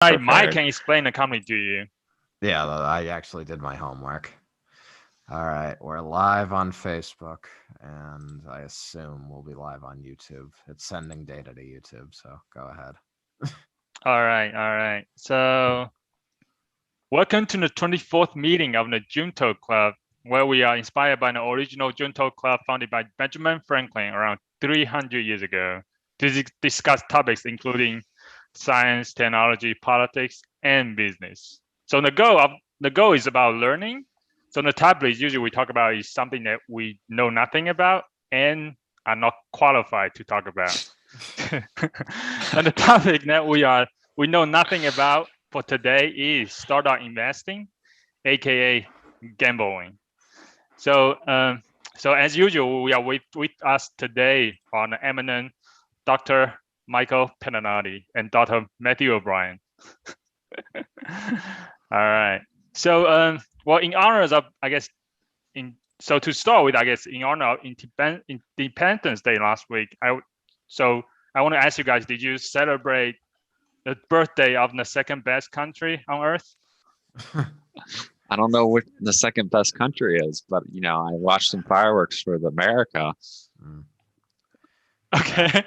Mike prepared. can explain the company to you. Yeah, I actually did my homework. All right, we're live on Facebook, and I assume we'll be live on YouTube. It's sending data to YouTube, so go ahead. All right. So, welcome to the 24th meeting of the Junto Club, where we are inspired by the original Junto Club founded by Benjamin Franklin around 300 years ago to discuss topics including science, technology, politics, and business. So the goal is about learning. So the topics usually we talk about is something that we know nothing about and are not qualified to talk about. And the topic that we know nothing about for today is startup investing, aka gambling. So so as usual, we are with us today on the eminent Dr. Michael Pennanati and Dr. Matthew O'Brien. All right. So well, in honors of so to start with, I guess in honor of Independence Day last week, I want to ask you guys: did you celebrate the birthday of the second best country on earth? I don't know what the second best country is, but I watched some fireworks for America. Okay.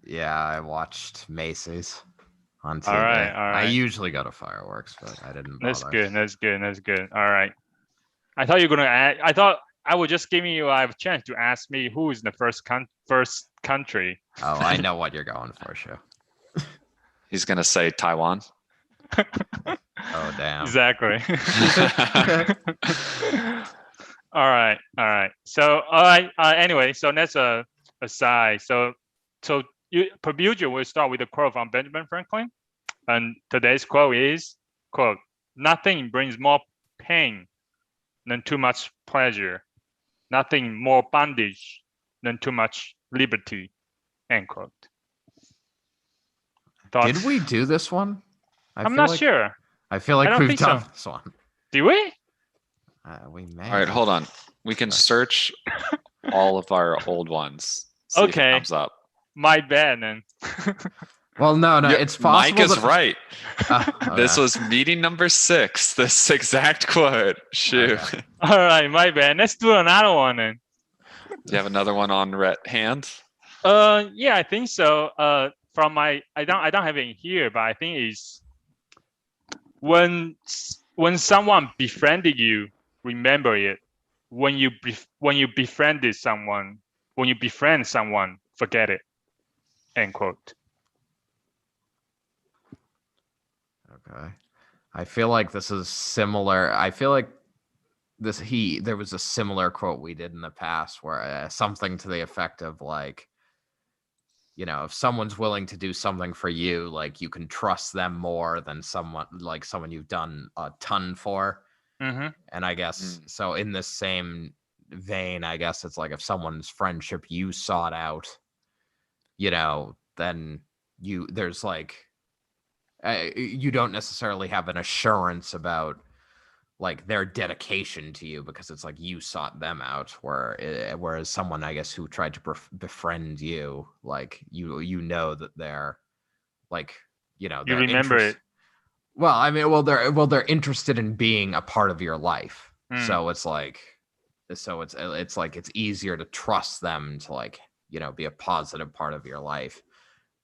Yeah, I watched Macy's on TV. All right. I usually go to fireworks, but I didn't bother. That's good. All right. I thought you were gonna add. I thought I was just giving you a chance to ask me who is the first country. Oh, I know what you're going for, sure. He's gonna say Taiwan. Oh, damn. Exactly. All right. So anyway, so that's a aside. So per usual, we'll start with a quote from Benjamin Franklin, and today's quote is quote: "Nothing brings more pain than too much pleasure. Nothing more bondage than too much liberty." End quote. Did we do this one? I'm not sure. I feel like we've done this one. Do we? We may. All right, hold on. We can search all of our old ones. See if it Okay. comes up. My bad, then. Well, no, it's possible. Mike is right. Okay. This was meeting number 6. This exact quote. Shoot. Okay. All right, my bad. Let's do another one then. Do you have another one on hand? Yeah, I think so. From my, I don't have it here, but I think it's when someone befriended you, remember it. When you befriend someone, forget it. End quote. Okay. I feel like this is similar. I feel like there was a similar quote we did in the past where something to the effect of like, if someone's willing to do something for you, like you can trust them more than someone you've done a ton for. Mm-hmm. And I guess so in this same vein, I guess it's like if someone's friendship you sought out, then there's like you don't necessarily have an assurance about like their dedication to you because it's like you sought them out, whereas someone, I guess, who tried to befriend you, like that they're like, you remember it. Well, I mean, they're interested in being a part of your life, so it's like, it's like it's easier to trust them to like be a positive part of your life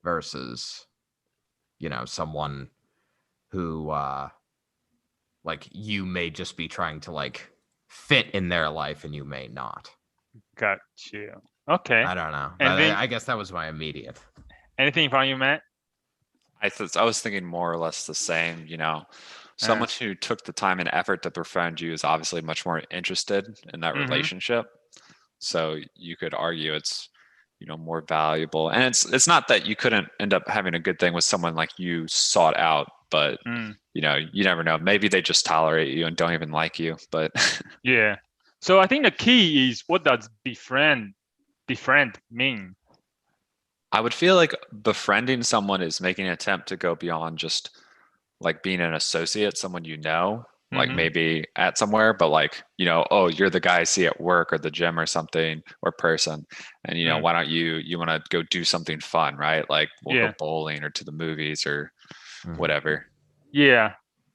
versus someone who like you may just be trying to like fit in their life and you may not. Got you. Okay. I don't know. I guess that was my immediate. Anything from you, Matt? I was thinking more or less the same. Someone who took the time and effort to befriend you is obviously much more interested in that relationship. So you could argue it's more valuable. And it's not that you couldn't end up having a good thing with someone like you sought out, but you never know. Maybe they just tolerate you and don't even like you. But yeah. So I think the key is, what does befriend mean? I would feel like befriending someone is making an attempt to go beyond just like being an associate, someone like maybe at somewhere, but like, oh, you're the guy I see at work or the gym or something, or person. And, why don't you want to go do something fun, right? Like we'll go bowling or to the movies or whatever. Yeah,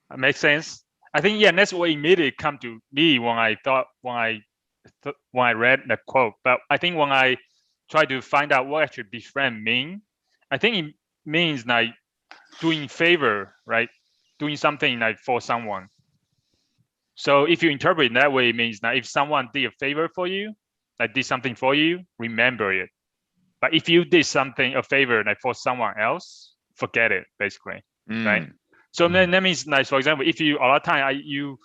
that makes sense. I think that's what immediately come to me when I read the quote. But I think when I try to find out what actually befriend mean, I think it means like doing favor, right? Doing something like for someone. So if you interpret it that way, it means that if someone did a favor for you, like did something for you, remember it. But if you did a favor like for someone else, forget it, basically, right? So then that means, like, for example, if you a lot of time you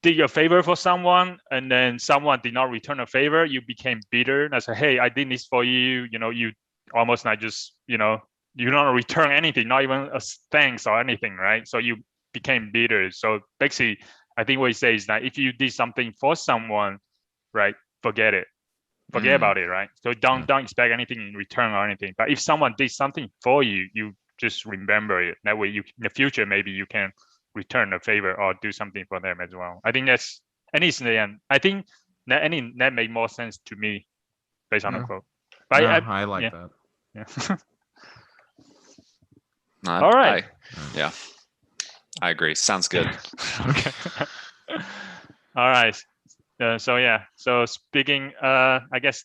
did a favor for someone and then someone did not return a favor, you became bitter. And I said, hey, I did this for you. You almost like just, you don't return anything, not even a thanks or anything, right? So you became bitter. So basically, I think what he says is that if you did something for someone, right, forget it. Forget about it, right? So don't expect anything in return or anything. But if someone did something for you, you just remember it. That way, in the future, maybe you can return a favor or do something for them as well. I think that's, and it's in the end, I think that made more sense to me based on the quote. But I like that. Yeah. All right. I agree. Sounds good. Okay. All right. So speaking, I guess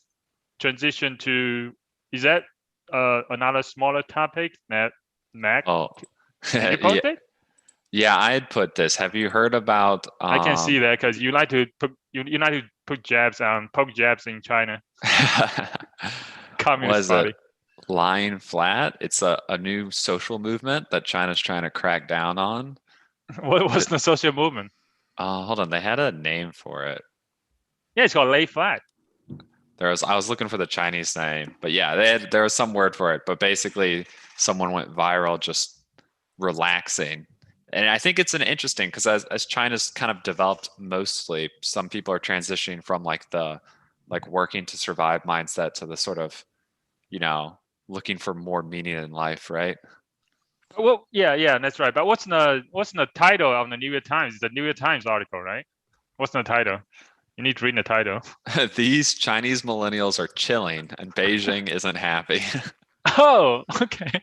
transition to, is that another smaller topic that Mac? Oh, Can you post it? Yeah, I had put this. Have you heard about? I can see that because you like to poke jabs in China. Communist Party. Lying flat? It's a new social movement that China's trying to crack down on. What was the social movement? Hold on, they had a name for it. Yeah, it's called lay flat. I was looking for the Chinese name, but yeah, there was some word for it. But basically, someone went viral just relaxing. And I think it's an interesting, because as China's kind of developed, mostly some people are transitioning from the working to survive mindset to the sort of, looking for more meaning in life, right? Well, yeah, that's right. But what's the title of the New York Times? It's the New York Times article, right? What's the title? You need to read the title. These Chinese millennials are chilling and Beijing isn't happy. Oh, okay.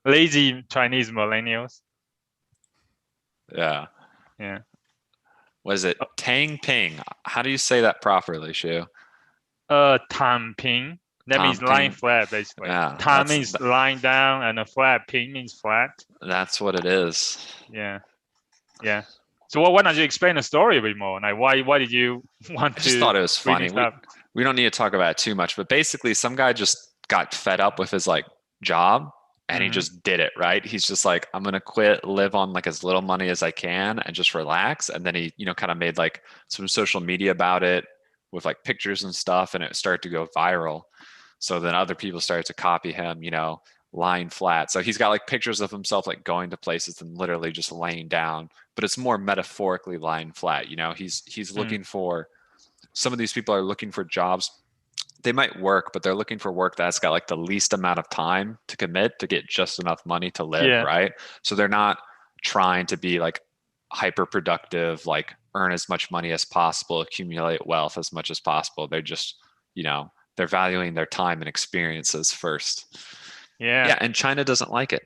Lazy Chinese millennials. Yeah. Yeah. Was it Tang Ping? How do you say that properly, Shu? Tan Ping. That means lying flat, basically. Yeah, Tan means lying down, and a flat. Ping means flat. That's what it is. Yeah. So why don't you explain the story a bit more? Like, why did you want to? I just thought it was funny. We don't need to talk about it too much, but basically, some guy just got fed up with his job, and he just did it, right? He's just like, I'm gonna quit, live on as little money as I can, and just relax. And then he, kind of made some social media about it with pictures and stuff, and it started to go viral. So then other people started to copy him, lying flat. So he's got pictures of himself going to places and literally just laying down, but it's more metaphorically lying flat. He's looking for, some of these people are looking for jobs. They might work, but they're looking for work that's got the least amount of time to commit to get just enough money to live, right? So they're not trying to be hyper productive, earn as much money as possible, accumulate wealth as much as possible. They're just, they're valuing their time and experiences first. Yeah, and China doesn't like it.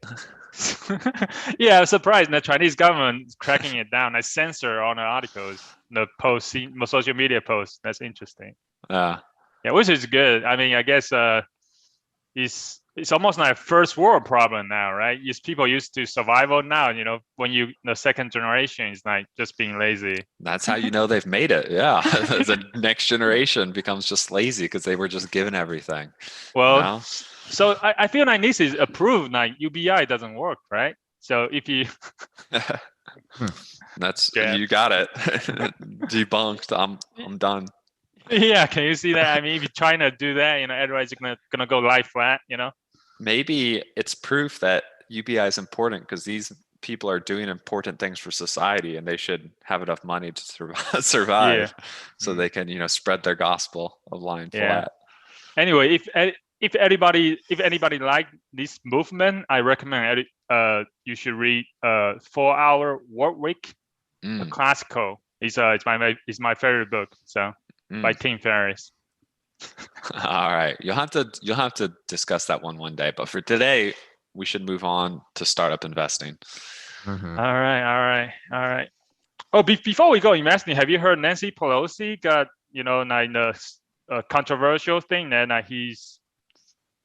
Yeah, I was surprised the Chinese government is cracking it down. I censor on the articles, the posts, social media posts. That's interesting. Yeah, which is good. I mean, I guess it's almost like a first world problem now, right? People used to survival now. When the second generation is just being lazy. That's how they've made it. Yeah, the next generation becomes just lazy because they were just given everything. Well, so I feel like this is approved. UBI doesn't work, right? So if you you got it. Debunked. I'm done. Yeah, can you see that? I mean, if China do that, everybody's gonna go lie flat. Maybe it's proof that UBI is important because these people are doing important things for society, and they should have enough money to survive, so they can spread their gospel of lying flat. Anyway, if anybody like this movement, I recommend you should read 4 Hour Work Week, a classical. It's my favorite book. So by Tim Ferriss. All right, you'll have to discuss that one day. But for today, we should move on to startup investing. Mhm. All right. Oh, before we go investing, have you heard Nancy Pelosi got, like the controversial thing that his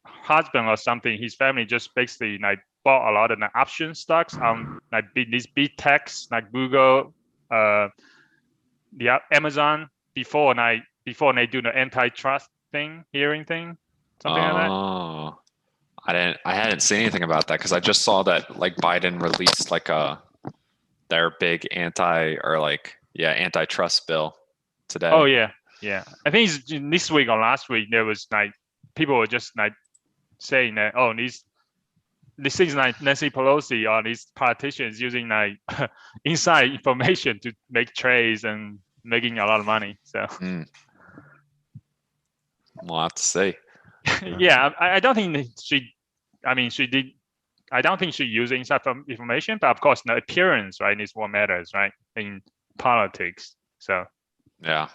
husband or something, his family just basically like bought a lot of the option stocks on like these big techs like Google, Amazon before they do the antitrust hearing thing, something like that. Oh, I hadn't seen anything about that because I just saw that like Biden released like their big antitrust bill today. Oh yeah. I think it's this week or last week there was like people were just like saying that this things like Nancy Pelosi or these politicians using like inside information to make trades and making a lot of money. So We'll have to see. yeah, I don't think she did. I don't think she used inside information, but of course the appearance, right, is what matters, right, in politics. So Yeah.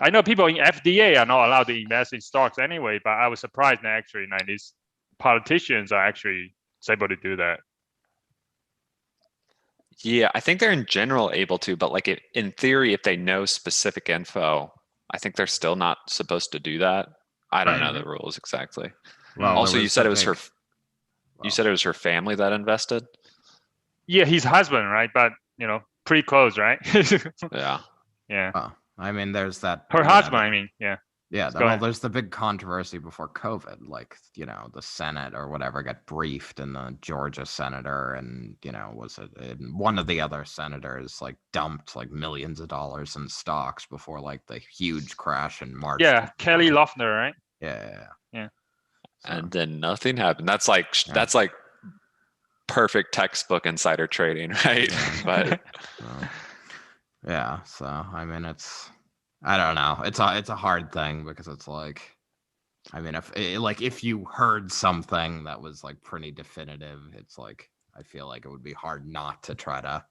I know people in FDA are not allowed to invest in stocks anyway, but I was surprised that actually like these politicians are actually able to do that. Yeah, I think they're in general able to, but like in theory, if they know specific info, I think they're still not supposed to do that. I don't know the rules exactly. Well, Also, there you was said the it was her. big- You said it was her family that invested. Yeah, his husband, right? But pretty close, right? Yeah. Yeah. Well, I mean, there's that. Her husband, I mean, yeah. Yeah, Go well, ahead. there's the big controversy before COVID, like, the Senate or whatever got briefed, and the Georgia senator and, and one of the other senators like dumped like millions of dollars in stocks before like the huge crash in March. Yeah, Kelly Loeffler, right? Yeah. So, And then nothing happened. That's like perfect textbook insider trading, right? Yeah. But yeah, so I mean, I don't know. It's a hard thing because it's like, I mean, if you heard something that was like pretty definitive, it's like I feel like it would be hard not to try to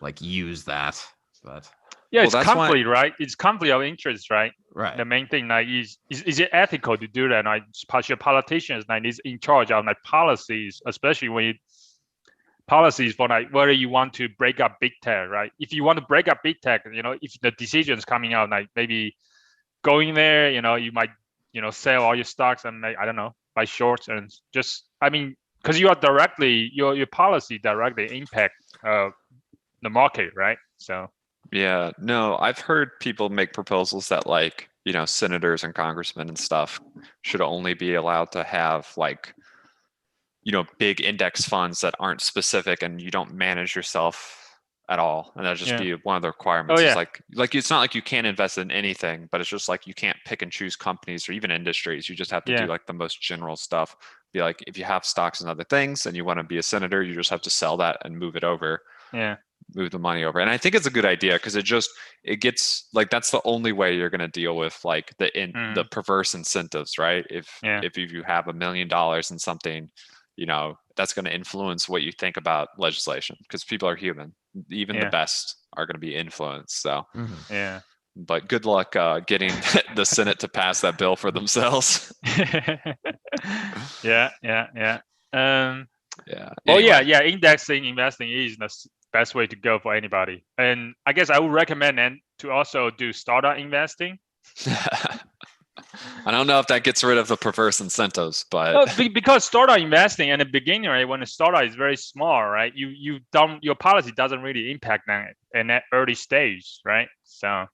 like use that. But yeah, Well, it's that's why- conflict, right? It's conflict of interest, right? right, The main thing like is it ethical to do that? Like partial politicians like is in charge of like policies, especially when policies for like whether you want to break up big tech, right? If you want to break up big tech, if the decisions coming out like maybe going there, you might sell all your stocks and I don't know, buy shorts and just because you are directly your policy directly impact the market, right? So yeah, no, I've heard people make proposals that like, senators and congressmen and stuff should only be allowed to have like, big index funds that aren't specific and you don't manage yourself at all. And that'd just be one of the requirements. Oh, yeah. It's like it's not like you can't invest in anything, but it's just like you can't pick and choose companies or even industries. You just have to do like the most general stuff. Be like, if you have stocks and other things and you want to be a senator, you just have to sell that and move it over. Yeah. Move the money over. And I think it's a good idea because it gets like that's the only way you're going to deal with like the perverse incentives, right? If you have $1 million in something, that's going to influence what you think about legislation because people are human. Even the best are going to be influenced. So Yeah. But good luck getting the Senate to pass that bill for themselves. Yeah. Yeah. Oh Anyway. yeah. Indexing investing is the best way to go for anybody. And I guess I would recommend then to also do startup investing. I don't know if that gets rid of the perverse incentives, but Because startup investing in the beginning, right, when the startup is very small, right, your policy doesn't really impact them in that early stage, right? So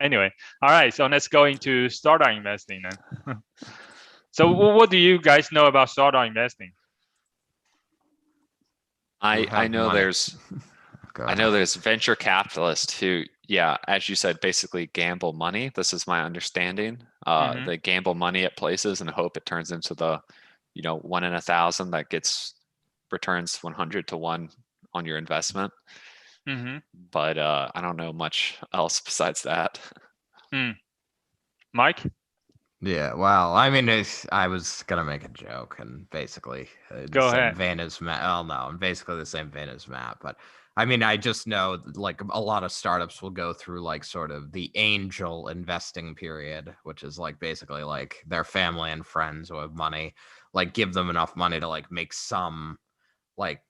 anyway, all right, so let's go into startup investing then. So what do you guys know about startup investing? I know there's venture capitalists who, as you said, basically gamble money. This is my understanding. They gamble money at places and hope it turns into the, 1 in 1,000 that gets returns 100 to 1 on your investment. But I don't know much else besides that. Mike? Yeah, well, I mean, I was gonna make a joke, and basically, Go the same ahead. vein as Matt. Oh no, basically the same vein as Matt. But I mean, I just know like a lot of startups will go through like sort of the angel investing period, which is like basically like their family and friends who have money like give them enough money to like make some like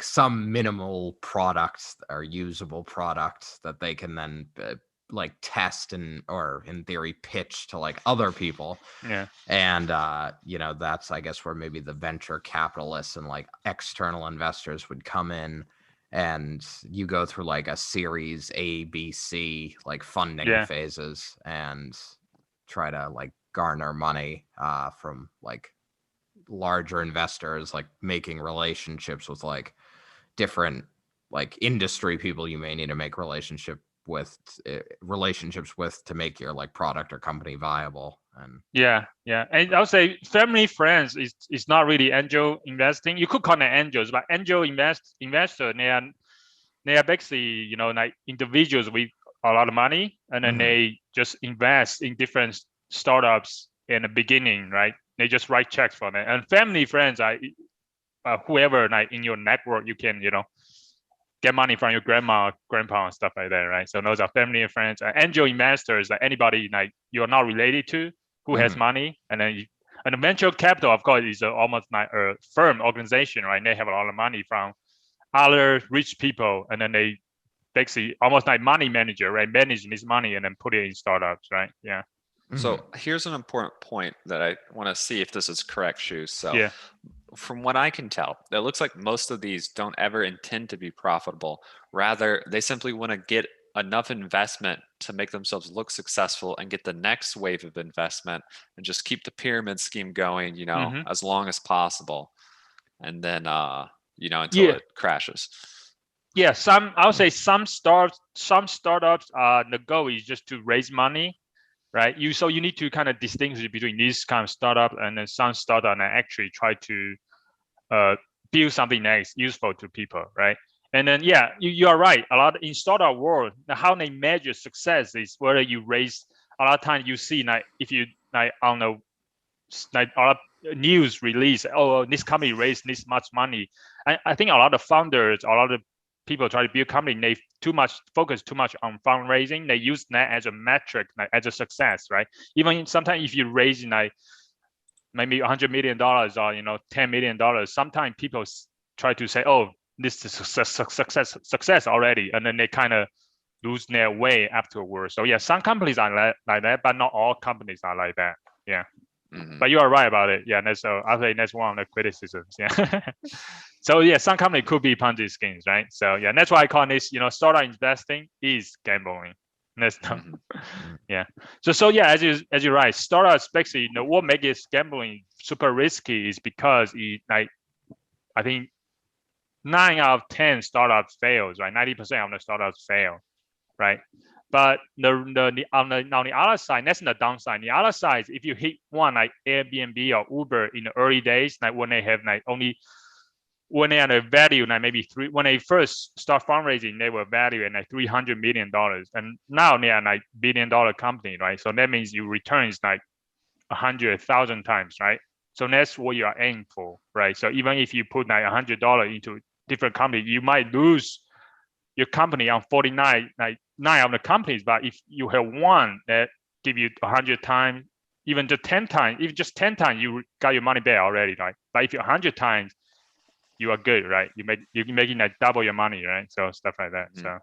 some minimal product or usable product that they can then like test and or in theory pitch to like other people. Yeah. And that's I guess where maybe the venture capitalists and like external investors would come in, and you go through like a series A, B, C like funding phases and try to like garner money from like larger investors, like making relationships with like different like industry people you may need to make relationships with to make your like product or company viable. And and I would say family friends is not really angel investing. You could call them angels, but angel investor, they are basically like individuals with a lot of money, and then they just invest in different startups in the beginning, right? They just write checks for them. And family friends are whoever like in your network you can get money from your grandma, grandpa, and stuff like that, right? So those are family and friends. Angel investors, like anybody like you're not related to who has money, and then and the venture capital, of course, is almost like a firm organization, right? They have a lot of money from other rich people, and then they basically almost like money manager, right? Manage this money and then put it in startups, right? Yeah. So here's an important point that I want to see if this is correct, Shu. So from what I can tell, it looks like most of these don't ever intend to be profitable. Rather, they simply want to get enough investment to make themselves look successful and get the next wave of investment and just keep the pyramid scheme going, as long as possible. And then, until it crashes. Yeah, I would say some startups, the goal is just to raise money, right? So you need to kind of distinguish between these kind of startup and then some startup and actually try to build something that's useful to people, right? And then you are right. A lot in startup world, how they measure success is whether you raise. A lot of times you see like if you like I don't know, like a lot of news release, this company raised this much money. I think a lot of founders, a lot of people try to build company, they focus too much on fundraising. They use that as a metric, like as a success, right? Even sometimes if you raise like maybe $100 million or $10 million, sometimes people try to say, oh, this is success already, and then they kind of lose their way afterwards. So some companies are like that, but not all companies are like that. But you are right about it. That's I think that's one of the criticisms. So some company could be Ponzi schemes, right? So that's why I call this, startup investing is gambling. That's So as you're right, startups basically, what makes gambling super risky is because I think 9 out of 10 startups fails, right? 90% of the startups fail, right? But on the other side, that's the downside. The other side, if you hit one like Airbnb or Uber in the early days, like when they have when they had a value like maybe when they first start fundraising, they were valued at $300 million, and now they are like $1 billion company, right? So that means your return is like 100,000 times, right? So that's what you are aiming for, right? So even if you put like $100 into different company, you might lose your company on 49, like 9 of the companies. But if you have one that give you 100 times, even just 10 times, you got your money back already, right? But if you're 100 times, you are good, right? You're making like double your money, right? So stuff like that. So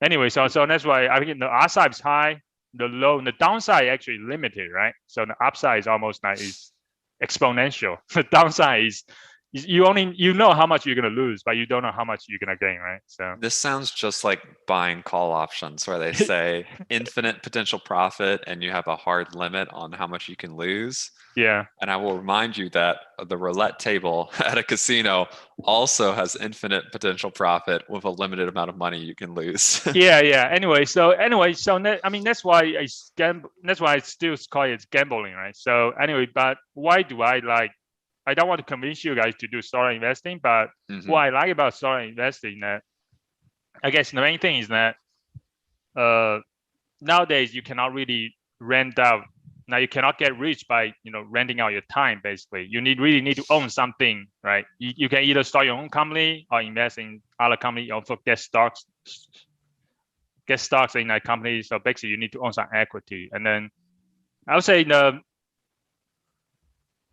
anyway, so that's why I think the upside is high, the downside actually limited, right? So the upside is almost like is exponential. The downside is you know how much you're gonna lose, but you don't know how much you're gonna gain, right? So this sounds just like buying call options where they say infinite potential profit and you have a hard limit on how much you can lose. And I will remind you that the roulette table at a casino also has infinite potential profit with a limited amount of money you can lose. Anyway, that's why I still call it gambling, right? So anyway, but why do I don't want to convince you guys to do startup investing, but what I like about startup investing, that I guess the main thing is that nowadays you cannot really rent out. Now you cannot get rich by renting out your time. Basically, you really need to own something, right? You can either start your own company or invest in other company, also get stocks in that company. So basically, you need to own some equity. And then I would say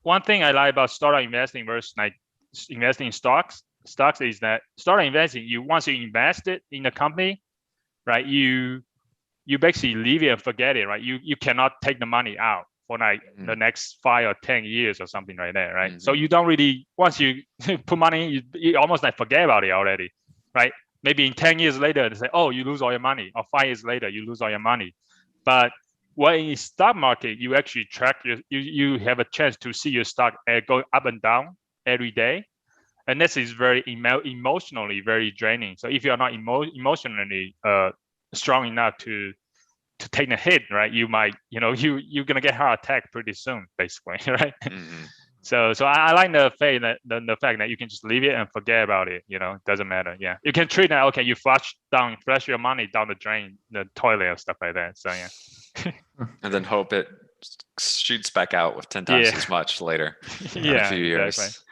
one thing I like about startup investing versus like investing in stocks is that startup investing, once you invest it in a company, right? You basically leave it and forget it, right? You cannot take the money out for like the next 5 or 10 years or something like that, right? So you don't really, once you put money, you almost like forget about it already, right? Maybe in 10 years later, they say, oh, you lose all your money, or 5 years later, you lose all your money. But when in the stock market, you actually track you have a chance to see your stock go up and down every day. And this is very emotionally very draining. So if you're not emotionally strong enough to take the hit, right, you might, you're gonna get heart attack pretty soon, basically, right? So I like the fact that you can just leave it and forget about it. It doesn't matter. Yeah, you can treat that. Okay, you flush your money down the drain, the toilet, and stuff like that. So yeah. And then hope it shoots back out with 10 times as much later in a few years. Exactly.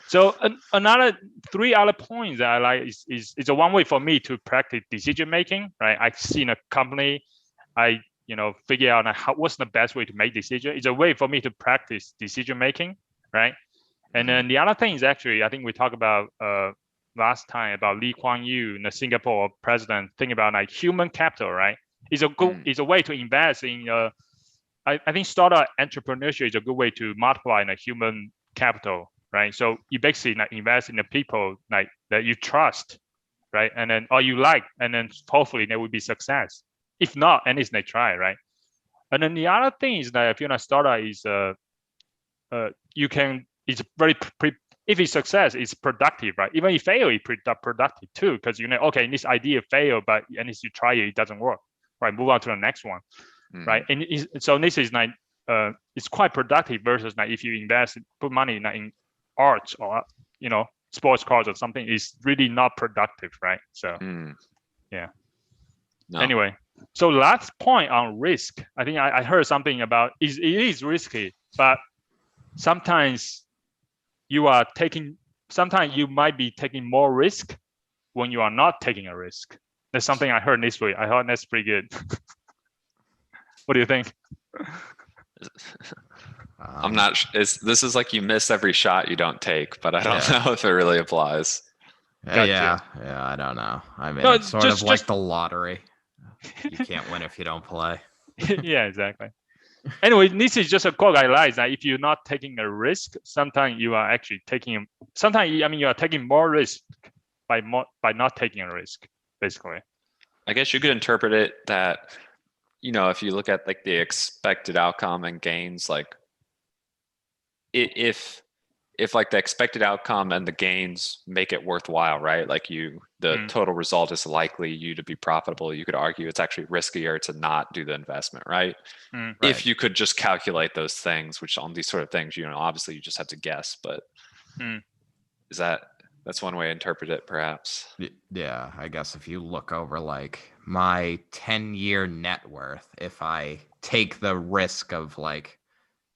So another 3 other points that I like is a one way for me to practice decision making, right? I've seen a company, I figure out what's the best way to make decision. It's a way for me to practice decision making, right? And then the other thing is actually, I think we talked about last time about Lee Kuan Yew, the Singapore president, thinking about like human capital, right? It's a way to invest in. I think startup entrepreneurship is a good way to multiply the human capital, right? So you basically like invest in the people like that you trust, right? And then or you like, and then hopefully there will be success. If not, at least they try, right? And then the other thing is that if you're a startup, is it's very if it's success, it's productive, right? Even if fail, it's productive too, because okay, this idea failed, but at least you try it doesn't work, right? Move on to the next one, right? And so this is like it's quite productive versus like if you put money in arts or sports cars or something, is really not productive, right? So yeah. No. Anyway, so last point on risk, I think I heard something about it is risky, but sometimes you might be taking more risk when you are not taking a risk. That's something I heard this week. I thought that's pretty good. What do you think? I'm not. This is like you miss every shot you don't take, but I don't know if it really applies. Yeah, I don't know. I mean, it's sort of like the lottery. You can't win if you don't play. Yeah, exactly. Anyway, this is just a quote I like, that if you're not taking a risk, sometimes you are actually taking. Sometimes you are taking more risk by not taking a risk, basically. I guess you could interpret it that, if you look at like the expected outcome and gains, like if like the expected outcome and the gains make it worthwhile, right? Like the total result is likely you to be profitable. You could argue it's actually riskier to not do the investment, right? Right. If you could just calculate those things, which on these sort of things, obviously you just have to guess, but that's one way to interpret it, perhaps. Yeah, I guess if you look over like my 10-year net worth, if I take the risk of like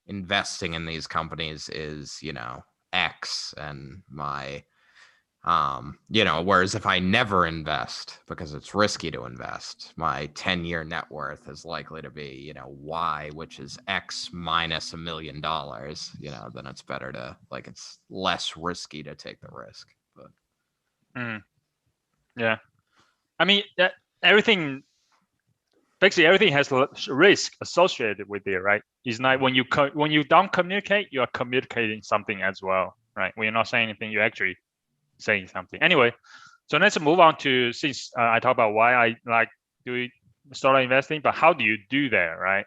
investing in these companies is, X, and my, whereas if I never invest because it's risky to invest, my 10-year net worth is likely to be, Y, which is X minus $1 million, then it's better to it's less risky to take the risk. But yeah, I mean everything has risk associated with it, right? It's not when you don't communicate, you are communicating something as well, right? When you're not saying anything, you're actually saying something. Anyway, so let's move on to, since I talked about why I like doing startup investing, but how do you do that, right?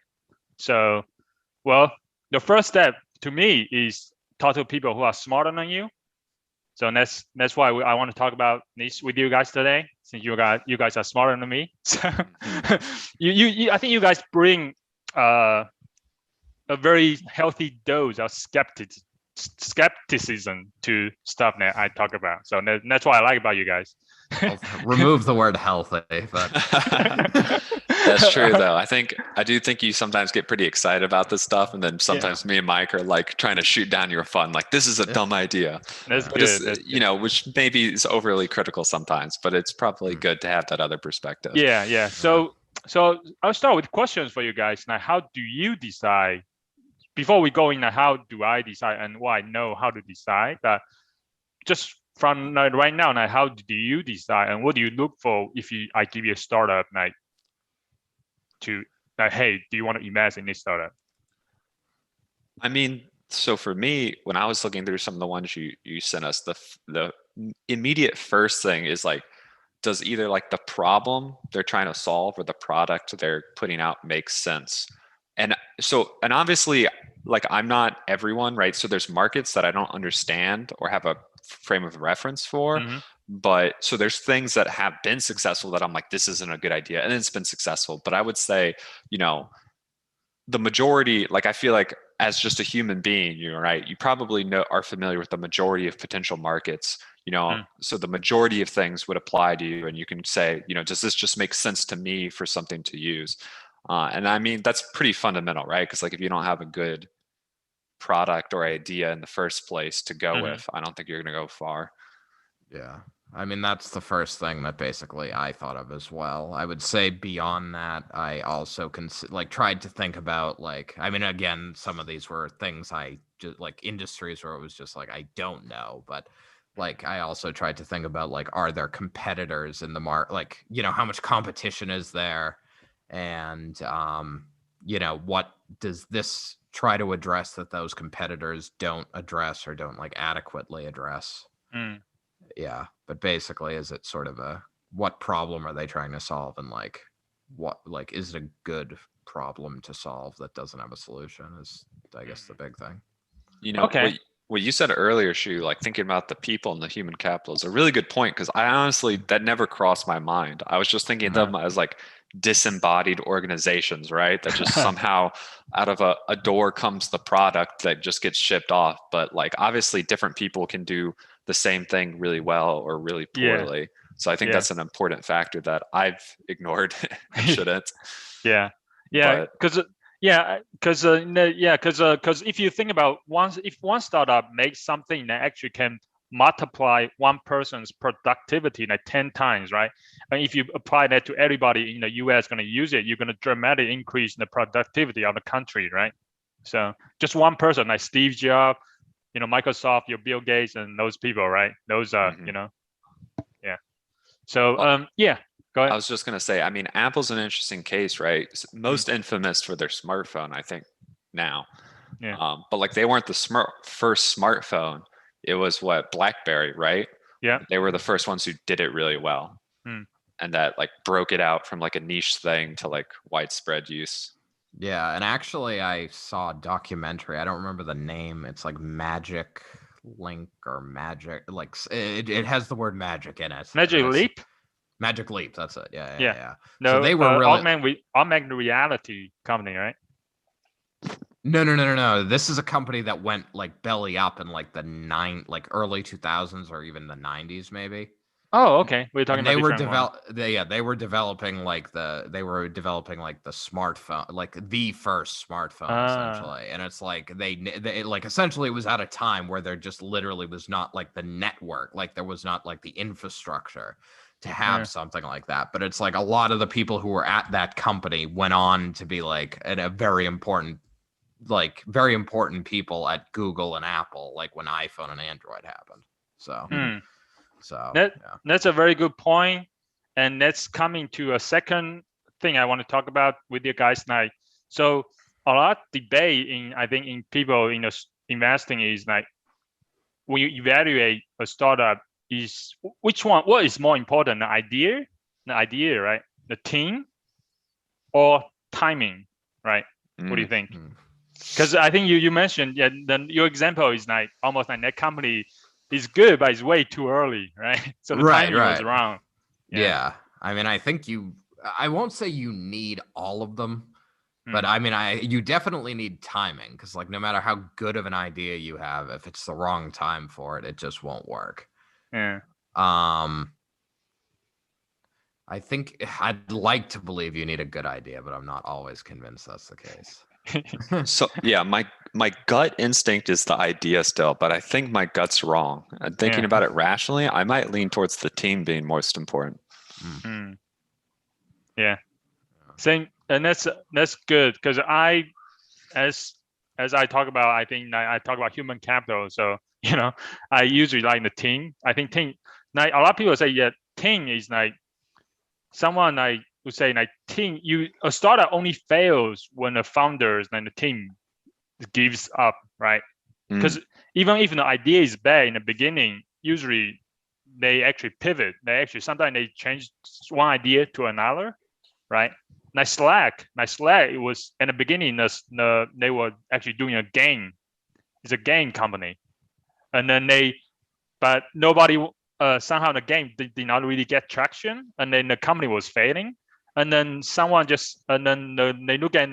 So, well, the first step to me is talk to people who are smarter than you. So that's why I want to talk about this with you guys today, since you guys are smarter than me. So I think you guys bring a very healthy dose of skepticism to stuff that I talk about. So that's what I like about you guys. Remove the word healthy, but that's true though. I do think you sometimes get pretty excited about this stuff, and then sometimes me and Mike are like trying to shoot down your fun, like this is a dumb idea. That's good. Which maybe is overly critical sometimes, but it's probably good to have that other perspective. Yeah. So I'll start with questions for you guys. Now, how do you decide before we go in, how do I decide and what I know how to decide? But just from right now, how do you decide and what do you look for if I give you a startup hey, do you want to invest in this startup? I mean, so for me, when I was looking through some of the ones you sent us, the immediate first thing is like, does either like the problem they're trying to solve or the product they're putting out make sense? And obviously, like, I'm not everyone, right? So there's markets that I don't understand or have a frame of reference for. But so there's things that have been successful that I'm like, this isn't a good idea. And it's been successful. But I would say, the majority, like, I feel like as just a human being, right, you probably are familiar with the majority of potential markets, so the majority of things would apply to you and you can say, does this just make sense to me for something to use? And I mean, that's pretty fundamental, right? Because like if you don't have a good product or idea in the first place to go with, I don't think you're going to go far. Yeah. I mean, that's the first thing that basically I thought of as well. I would say beyond that, I also tried to think about I mean, again, some of these were things I just like industries where it was just like, I don't know, but like, I also tried to think about are there competitors in the market? How much competition is there? And, what does this try to address that those competitors don't address or don't adequately address? Yeah, but basically, is it sort of what problem are they trying to solve, and what is it a good problem to solve that doesn't have a solution? Is I guess the big thing. Okay. What you said earlier, Shu, like thinking about the people and the human capital is a really good point because I honestly that never crossed my mind. I was just thinking of them as like disembodied organizations, right? That just somehow out of a door comes the product that just gets shipped off. But like obviously different people can do the same thing really well or really poorly. So I think that's an important factor that I've ignored and shouldn't. Yeah. Because if you think about if one startup makes something that actually can multiply one person's productivity 10 times, right? And if you apply that to everybody in the US going to use it, you're going to dramatically increase the productivity of the country, right? So just one person like Steve Jobs, Microsoft, your Bill Gates and those people, right? Those are, yeah. So, go ahead. I was just going to say, I mean, Apple's an interesting case, right? Most infamous for their smartphone, I think now. Yeah. But like they weren't the first smartphone. It was BlackBerry, right? Yeah. They were the first ones who did it really well. And that like broke it out from like a niche thing to like widespread use. Yeah, and actually I saw a documentary. I don't remember the name. It's like Magic Link or Magic, it has the word magic in it. Magic Leap? Magic Leap, that's it. Yeah. No, so they were really augmented reality company, right? No. This is a company that went belly up in the early 2000s or even the 90s maybe. Oh, okay. We're talking about they were developing the smartphone, the first smartphone essentially. And it's they essentially it was at a time where there just literally was not the network, there was not the infrastructure to have something like that. But it's a lot of the people who were at that company went on to be a very important people at Google and Apple, when iPhone and Android happened. So that's a very good point. And that's coming to a second thing I want to talk about with you guys tonight. So a lot of debate I think in people investing is when you evaluate a startup is what is more important, the idea, right? The team or timing, right? What do you think? Because I think you mentioned, then your example is almost that company is good, but it's way too early, right? So the timing was wrong. Yeah. I mean, I think I won't say you need all of them, but I mean, you definitely need timing because no matter how good of an idea you have, if it's the wrong time for it, it just won't work. Yeah. I think I'd like to believe you need a good idea, but I'm not always convinced that's the case. So yeah, my gut instinct is the idea still, but I think my gut's wrong. And thinking about it rationally, I might lean towards the team being most important. Yeah, same, and that's good because as as I talk about, I think I talk about human capital. So, I usually like the team. I think team, like a lot of people say, yeah, team is like someone like would say like team, a startup only fails when the founders and the team gives up, right? Because even if the idea is bad in the beginning, usually they actually pivot. Sometimes they change one idea to another, right? Like Slack, it was in the beginning, they were actually doing a game. It's a game company, and then but nobody somehow the game did not really get traction, and then the company was failing, and then they look at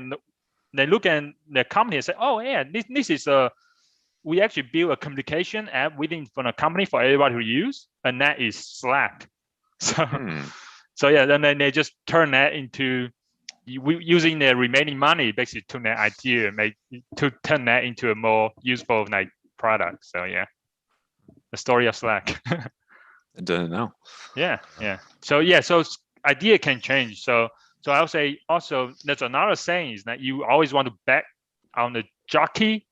the company and say, oh yeah, this is we actually build a communication app within from a company for everybody to use, and that is Slack. So yeah, then they just turn that into using their remaining money, basically turn that idea to turn that into a more useful like product. So yeah, the story of Slack. I didn't know. Yeah. So idea can change. So I'll say also there's another saying is that you always want to bet on the jockey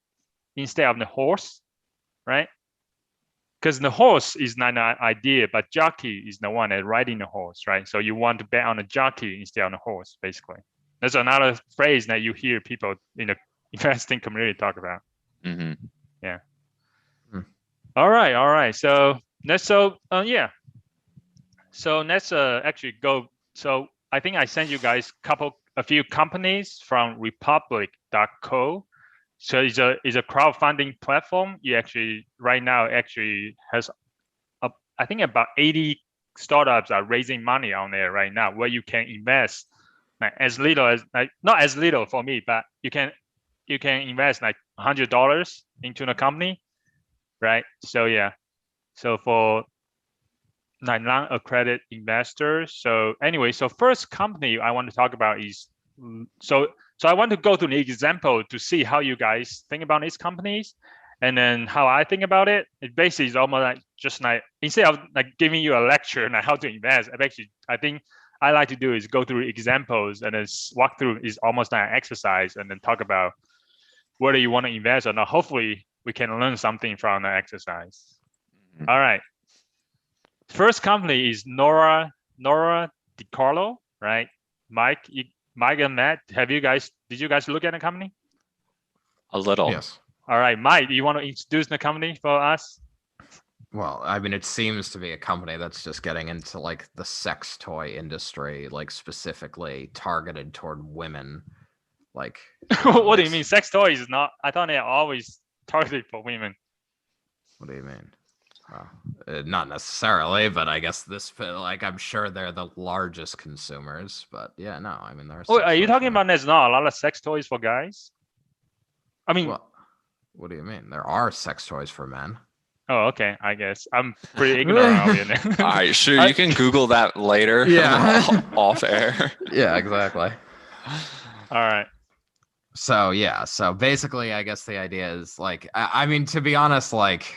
instead of the horse, right? Because the horse is not an idea, but jockey is the one that riding the horse, right? So you want to bet on the jockey instead of the horse, basically. There's another phrase that you hear people in the investing community talk about. Yeah. All right. So let's actually go. So I think I sent you guys a few companies from Republic.co. So it's a crowdfunding platform. You actually right now has I think about 80 startups are raising money on there right now, where you can invest as little as not as little for me, but you can invest like $100 into the company, right? So yeah, so for non-accredited investors. So anyway, so first company I want to talk about is so I want to go to the example to see how you guys think about these companies, and then how I think about it. It basically is almost like just like instead of like giving you a lecture on how to invest, I think I like to do is go through examples and then walk through is almost like an exercise, and then talk about whether you want to invest or not. Hopefully we can learn something from the exercise. All right. First company is Nora DiCarlo, right? Mike and Matt, did you guys look at the company? A little. Yes. All right, Mike, do you want to introduce the company for us? Well, I mean, it seems to be a company that's just getting into like the sex toy industry, like specifically targeted toward women. Like, what do you mean? Sex toys is not? I thought they're always targeted for women. What do you mean? Not necessarily, but I guess I'm sure they're the largest consumers. But yeah, no, I mean, there's. Are you talking about there's not a lot of sex toys for guys? I mean, what do you mean? There are sex toys for men. Oh, okay. I guess I'm pretty ignorant of it. All right, sure. You can Google that later. Yeah. Off air. Yeah, exactly. All right. So yeah, so basically, I guess the idea is like, I mean, to be honest, like,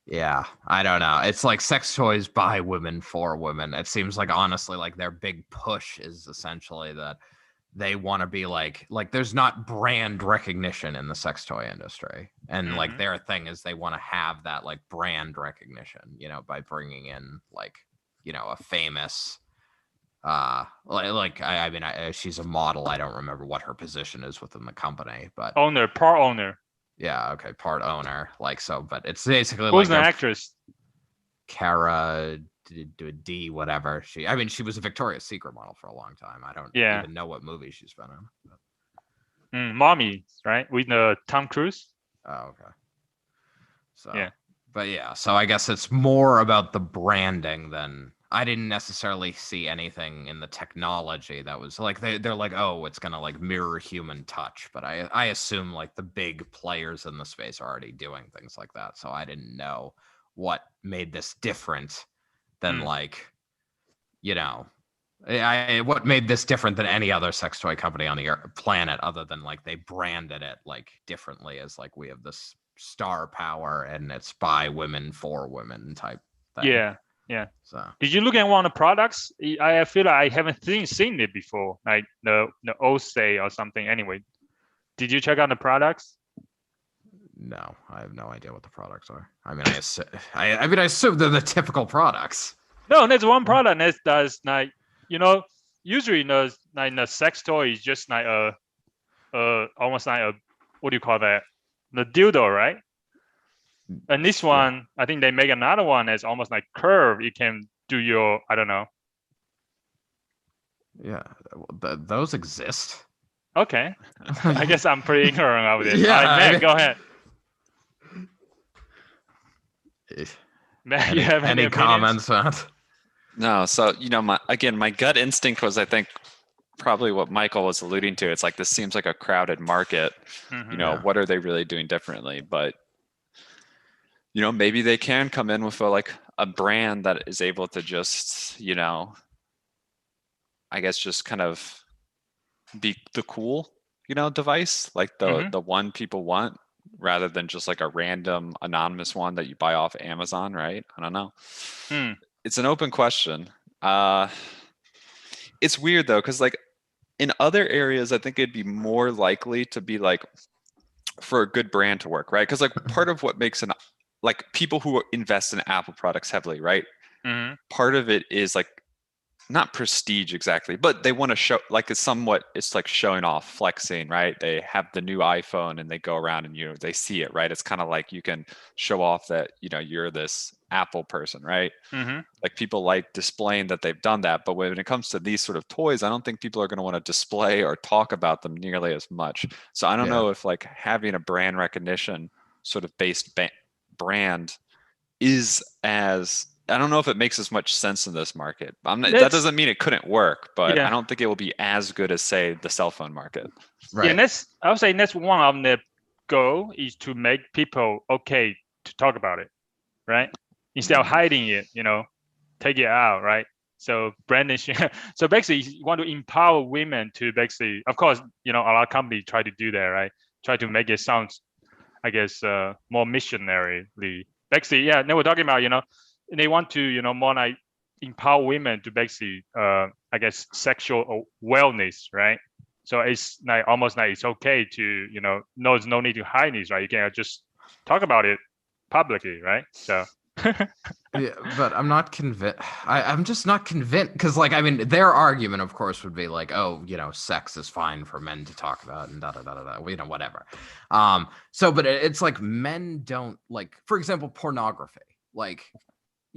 yeah, I don't know. It's like sex toys by women for women. It seems like honestly, like their big push is essentially that they want to be like there's not brand recognition in the sex toy industry, and like their thing is they want to have that like brand recognition, by bringing in like, a famous she's a model. I don't remember what her position is within the company, but part owner. Yeah, okay, part owner. Like, so, but it's basically who's like the actress? Cara D, whatever. She was a Victoria's Secret model for a long time. I don't even know what movie she's been in. Mommy, right? With Tom Cruise. Oh, okay. So yeah, but yeah, so I guess it's more about the branding than. I didn't necessarily see anything in the technology that was like they're like, oh, it's gonna like mirror human touch, but I assume like the big players in the space are already doing things like that, so I didn't know what made this different than like, what made this different than any other sex toy company on the planet, other than like they branded it like differently as like we have this star power and it's by women for women type thing. Yeah. So did you look at one of the products? I feel like I haven't seen it before, like the Osei or something. Anyway, Did you check out the products? No, I have no idea what the products are. I mean, I assume they're the typical products. No, there's one product that's like, usually the sex toy is just like almost like a, what do you call that? The dildo, right? And this one, I think they make another one that's almost like curve. You can do your, I don't know. Yeah, those exist. Okay. I guess I'm pretty ignorant of this. Yeah, All right, Matt, go ahead. Matt, you have any comments, Matt? No, so my gut instinct was, I think, probably what Michael was alluding to. It's like, this seems like a crowded market. Mm-hmm. What are they really doing differently? But maybe they can come in with a brand that is able to just, I guess, just kind of be the cool, device, like the one people want, rather than just like a random anonymous one that you buy off Amazon, right? I don't know. It's an open question. It's weird though, because like in other areas, I think it'd be more likely to be like for a good brand to work, right? Because like part of what makes like people who invest in Apple products heavily, right? Part of it is like not prestige exactly, but they want to show, like, it's like showing off, flexing, right? They have the new iPhone and they go around and they see it, right? It's kind of like you can show off that you're this Apple person, right? Like people like displaying that they've done that. But when it comes to these sort of toys, I don't think people are going to want to display or talk about them nearly as much. So I don't know if like having a brand recognition sort of based brand is as, I don't know if it makes as much sense in this market. That doesn't mean it couldn't work, but I don't think it will be as good as, say, the cell phone market. Right. Yeah, I would say that's one of the goal, is to make people okay to talk about it, right? Instead of hiding it, take it out, right? So branding. So basically, you want to empower women to basically, of course, a lot of companies try to do that, right? Try to make it sound, I guess, more missionarily. Basically, yeah. Then we're talking about, they want to, more like empower women to basically, I guess, sexual wellness, right? So it's like almost like it's okay to, there's no need to hide this, right? You can just talk about it publicly, right? So. Yeah, but I'm not convinced. I'm just not convinced, because, like, I mean, their argument, of course, would be like, oh, sex is fine for men to talk about and da da da da da, whatever. So, but it's like men don't, like, for example, pornography, like.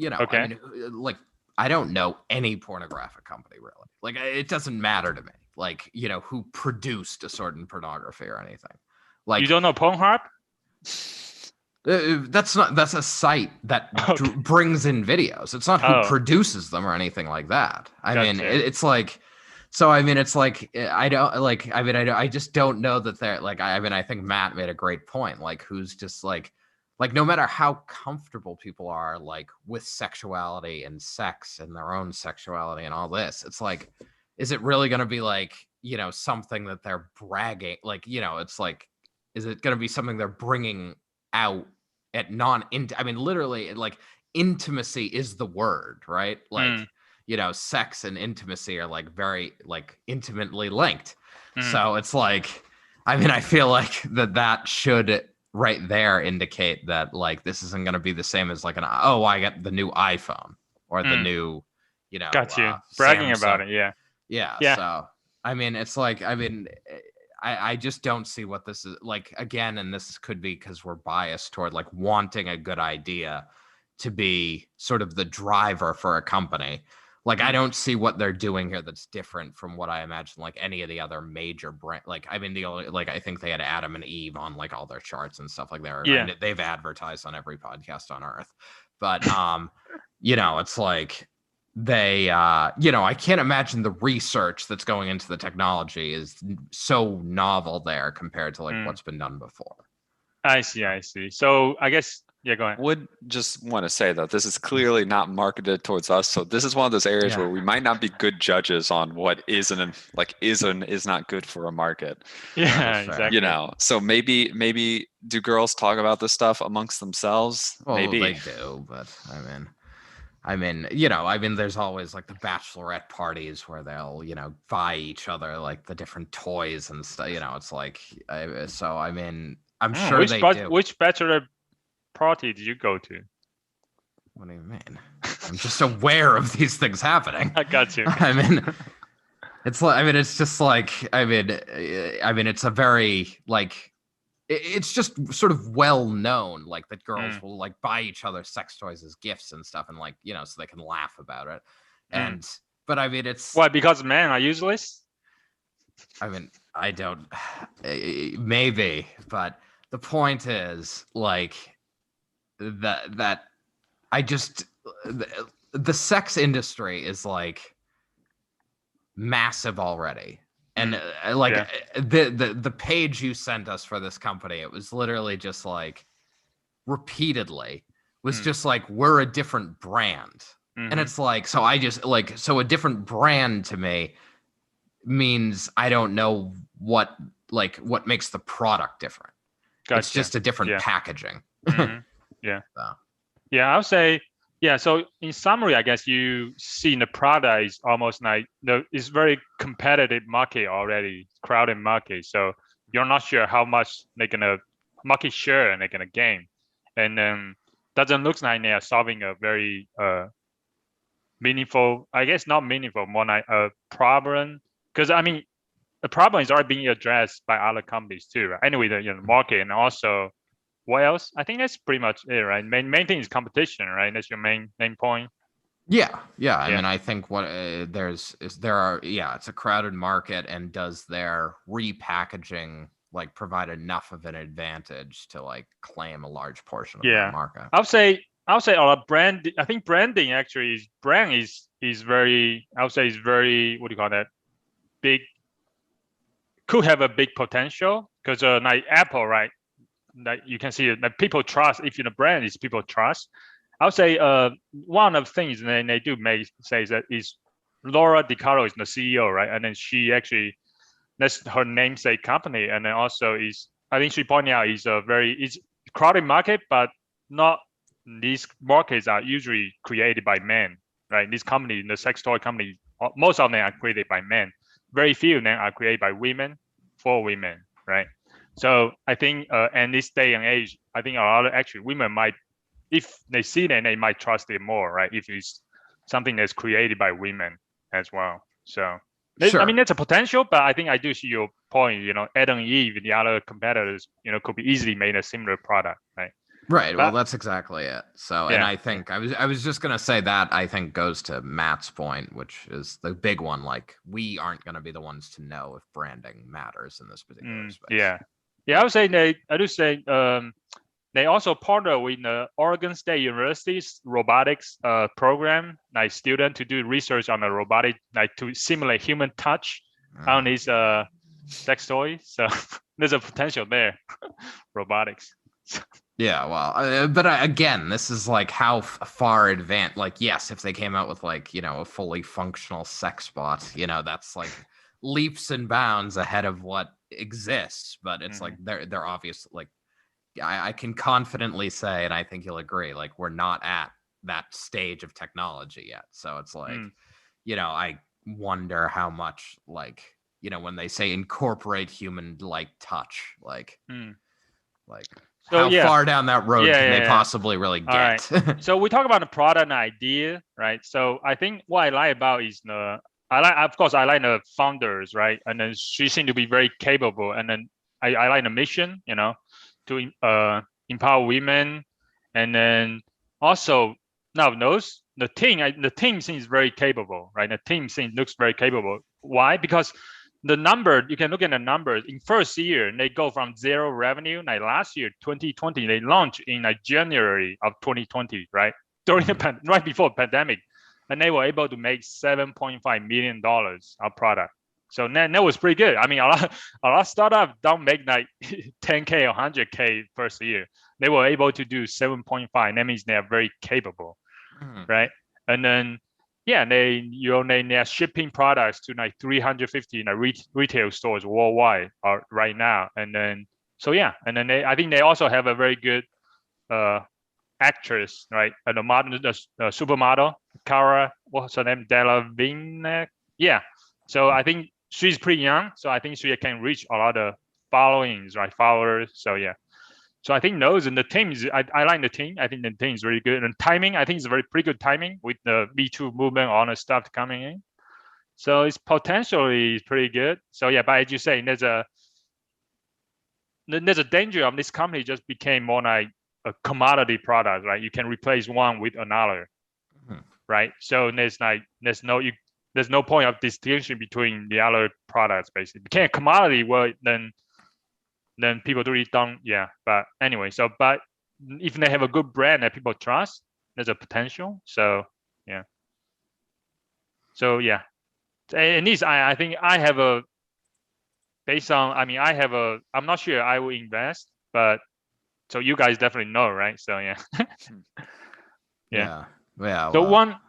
Okay. I mean, like, I don't know any pornographic company really. Like, it doesn't matter to me. Like, who produced a certain pornography or anything. Like, you don't know Pornhub? That's a site that brings in videos. It's not who produces them or anything like that. I mean, it's like, so I mean, it's like, I don't like. I mean, I just don't know that they're like. I mean, I think Matt made a great point. Like, who's just like no matter how comfortable people are like with sexuality and sex and their own sexuality and all this, it's like, is it really going to be like, something that they're bragging, like, it's like, is it going to be something they're bringing out at I mean, literally, like, intimacy is the word, right? Like, sex and intimacy are like very like intimately linked. So it's like, I mean, I feel like that should right there indicate that like this isn't going to be the same as like I get the new iPhone or the new, got you bragging Samsung. About it. Yeah. So I mean, it's like, I mean, I just don't see what this is like again, and this could be because we're biased toward like wanting a good idea to be sort of the driver for a company. Like, I don't see what they're doing here that's different from what I imagine like any of the other major brand. Like, I mean, the only, like, I think they had Adam and Eve on like all their charts and stuff like that. Yeah. They've advertised on every podcast on earth. But it's like they I can't imagine the research that's going into the technology is so novel there compared to like what's been done before. I see. So I guess, yeah, go ahead. Would just want to say that this is clearly not marketed towards us. So this is one of those areas where we might not be good judges on what is and is not good for a market. Yeah, exactly. So maybe do girls talk about this stuff amongst themselves? Well, maybe they do, but I mean, I mean, there's always like the bachelorette parties where they'll, buy each other like the different toys and stuff. It's like, so I mean, I'm sure they do. Which bachelor party did you go to? What do you mean? I'm just aware of these things happening. I got you. I mean, it's like, it's just like, it's a very like, it's just sort of well known, like that girls will like buy each other sex toys as gifts and stuff, and like so they can laugh about it. And but I mean, it's why, because men are useless. I mean, I don't maybe, but the point is like that I just the sex industry is like massive already. And the page you sent us for this company, it was literally just like repeatedly was just like, we're a different brand. And it's like, so I just like, so a different brand to me means I don't know what makes the product different. Gotcha. It's just a different packaging. Yeah. So. Yeah, I would say, yeah. So in summary, I guess you see the product is almost like it's very competitive market already, crowded market. So you're not sure how much they're gonna market share and they're gonna gain, and then doesn't look like they are solving a very meaningful, I guess not meaningful, more like a problem. Because I mean, the problem is already being addressed by other companies too. Right? Anyway, the market, and also. What else? I think that's pretty much it, right? Main thing is competition, right? That's your main point. Yeah. I mean, I think what it's a crowded market, and does their repackaging like provide enough of an advantage to like claim a large portion of the market? I'll say our brand. I think branding actually is very. I would say is very, what do you call that? Big. Could have a big potential because like Apple, right? That you can see it, that people trust. If you're the brand, is people trust. I would say one of the things they do say that is Laura DiCarlo is the CEO, right? And then she actually, that's her namesake company, and then also is, I think she pointed out, is it's crowded market, but not these markets are usually created by men, right? These companies, the sex toy company, most of them are created by men. Very few of them are created by women for women, right? So I think in this day and age, I think a lot of actually women might, if they see that, they might trust it more, right? If it's something that's created by women as well. So sure. I mean, it's a potential, but I think I do see your point. Adam and Eve and the other competitors, could be easily made a similar product, right? Right. Well, that's exactly it. So, and I think I was just gonna say that I think goes to Matt's point, which is the big one. Like, we aren't gonna be the ones to know if branding matters in this particular space. Yeah, I would say they also partner with the Oregon State University's robotics program, like student to do research on the robotic, like to simulate human touch on these sex toys. So there's a potential there, robotics. Yeah, well, but again, this is like how far advanced. Like, yes, if they came out with like a fully functional sex bot, that's like leaps and bounds ahead of what exists. But it's like they're obvious. Like, I can confidently say, and I think you'll agree, like we're not at that stage of technology yet. So it's like, I wonder how much like when they say incorporate human like touch, like. So, how far down that road can they possibly really get? Right. So we talk about the product and idea, right? So I think what I like about is I like the founders, right? And then she seemed to be very capable. And then I like the mission, to empower women. And then also now the team seems very capable, right? The team looks very capable. Why? Because the number, you can look at the numbers in first year, they go from zero revenue. Like last year, 2020, they launched in like January of 2020, right? During the right before the pandemic. And they were able to make $7.5 million of product. So that was pretty good. I mean, a lot of startups don't make like 10K or 100K first year. They were able to do 7.5. That means they are very capable, right? And then, they are shipping products to like 350 retail stores worldwide right now. And then, I think they also have a very good actress, right? The model, the supermodel, Cara, what's her name? Delevingne. Yeah. So I think she's pretty young, so I think she can reach a lot of followings, right? Followers. So yeah. So I think those and the team is I like the team. I think the team is really good. And timing, I think it's very pretty good timing with the Me Too movement, all the stuff coming in. So it's potentially pretty good. So yeah, but as you say, there's a danger of this company just became more like a commodity product, right? You can replace one with another, right? So there's no point of distinction between the other products. Basically, became a commodity. Well, then people really don't. Yeah, but anyway, but if they have a good brand that people trust, there's a potential. So yeah. And this I think I have a. Based on, I mean, I'm not sure I will invest, but so you guys definitely know, right? So yeah. Yeah. So Well,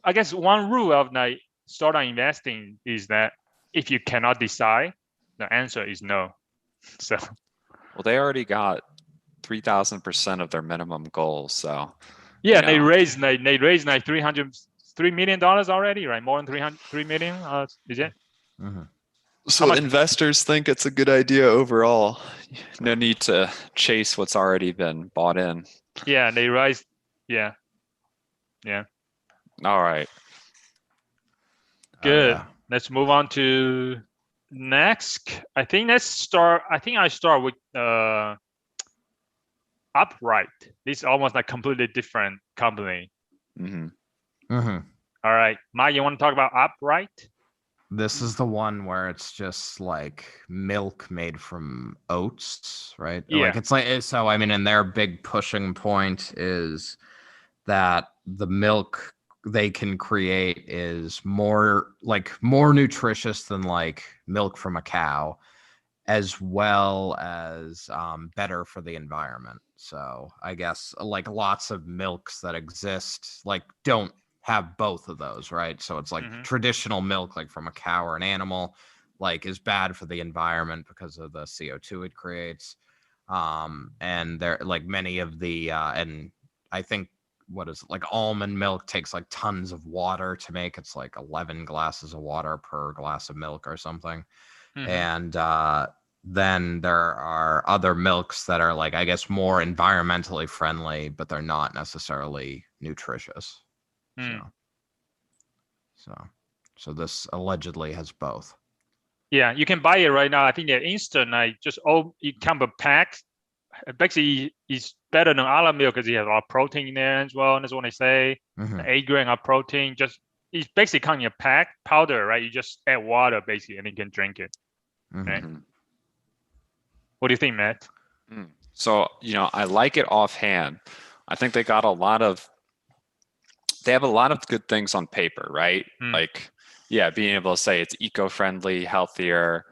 I guess one rule of like startup investing is that if you cannot decide, the answer is no. So Well, they already got 3,000% of their minimum goal. So yeah, you they know. raised like $3 million already, right? More than 3 million, is it? So much- investors think it's a good idea overall. No need to chase what's already been bought in. Yeah, they raised. Yeah. All right. Good. yeah. Let's move on to next. I think I start with Upright. This is almost like completely different company. All right, Mike, you want to talk about Upright? This is the one where it's just like milk made from oats, right? Yeah. Like it's like so. I mean, and their big pushing point is that the milk they can create is more nutritious than like milk from a cow, as well as better for the environment. So I guess like lots of milks that exist like don't have both of those, right? So it's like traditional milk, like from a cow or an animal, like is bad for the environment because of the CO2 it creates. And there like many of the and I think what is it, like almond milk takes like tons of water to make. It's like 11 glasses of water per glass of milk or something. And then there are other milks that are like, I guess, more environmentally friendly, but they're not necessarily nutritious. So this allegedly has both. Yeah, you can buy it right now. I think they're instant. Like it comes a pack. Basically, it's better than other milk because it has a lot of protein in there as well. And that's what they say. The 8 grams of protein. It's basically coming in a pack powder, right? You just add water basically, and you can drink it. Right? What do you think, Matt? So I like it offhand. I think they have a lot of good things on paper, right? Like, yeah, being able to say it's eco-friendly, healthier.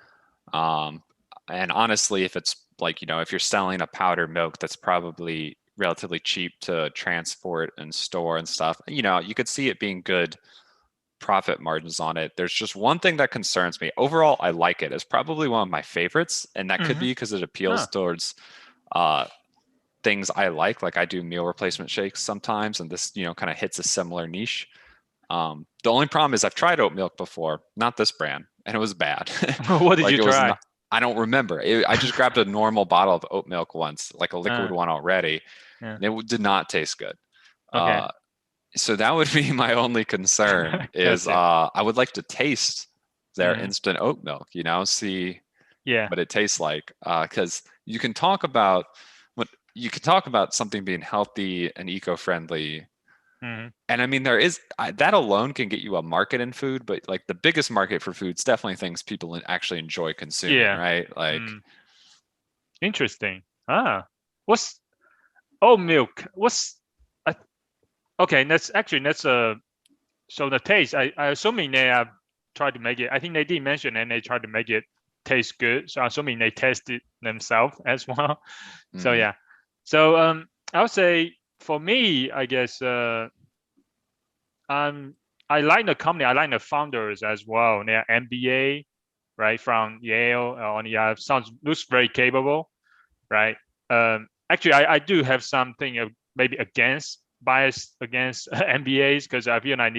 And honestly, if it's like, if you're selling a powdered milk that's probably relatively cheap to transport and store and stuff, you could see it being good profit margins on it. There's just one thing that concerns me. Overall, I like it. It's probably one of my favorites, and that could be because it appeals towards things I like I do meal replacement shakes sometimes, and this kind of hits a similar niche. The only problem is I've tried oat milk before, not this brand, and it was bad. What did you try? I don't remember. I just grabbed a normal bottle of oat milk once, like a liquid one already, and it did not taste good. Okay. So that would be my only concern is I would like to taste their instant oat milk, see what it tastes like. Because you can talk about something being healthy and eco-friendly. And I mean, there is that alone can get you a market in food, but like the biggest market for food is definitely things people actually enjoy consuming, right? Like, interesting. What's oat milk? Okay, so the taste. I assuming they have tried to make it. I think they did mention and they tried to make it taste good. So I'm assuming they tested themselves as well. So yeah. So I would say for me, I guess I like the company. I like the founders as well. They are MBA, right, from Yale. Looks very capable, right? Actually, I do have something maybe bias against MBAs, because I feel like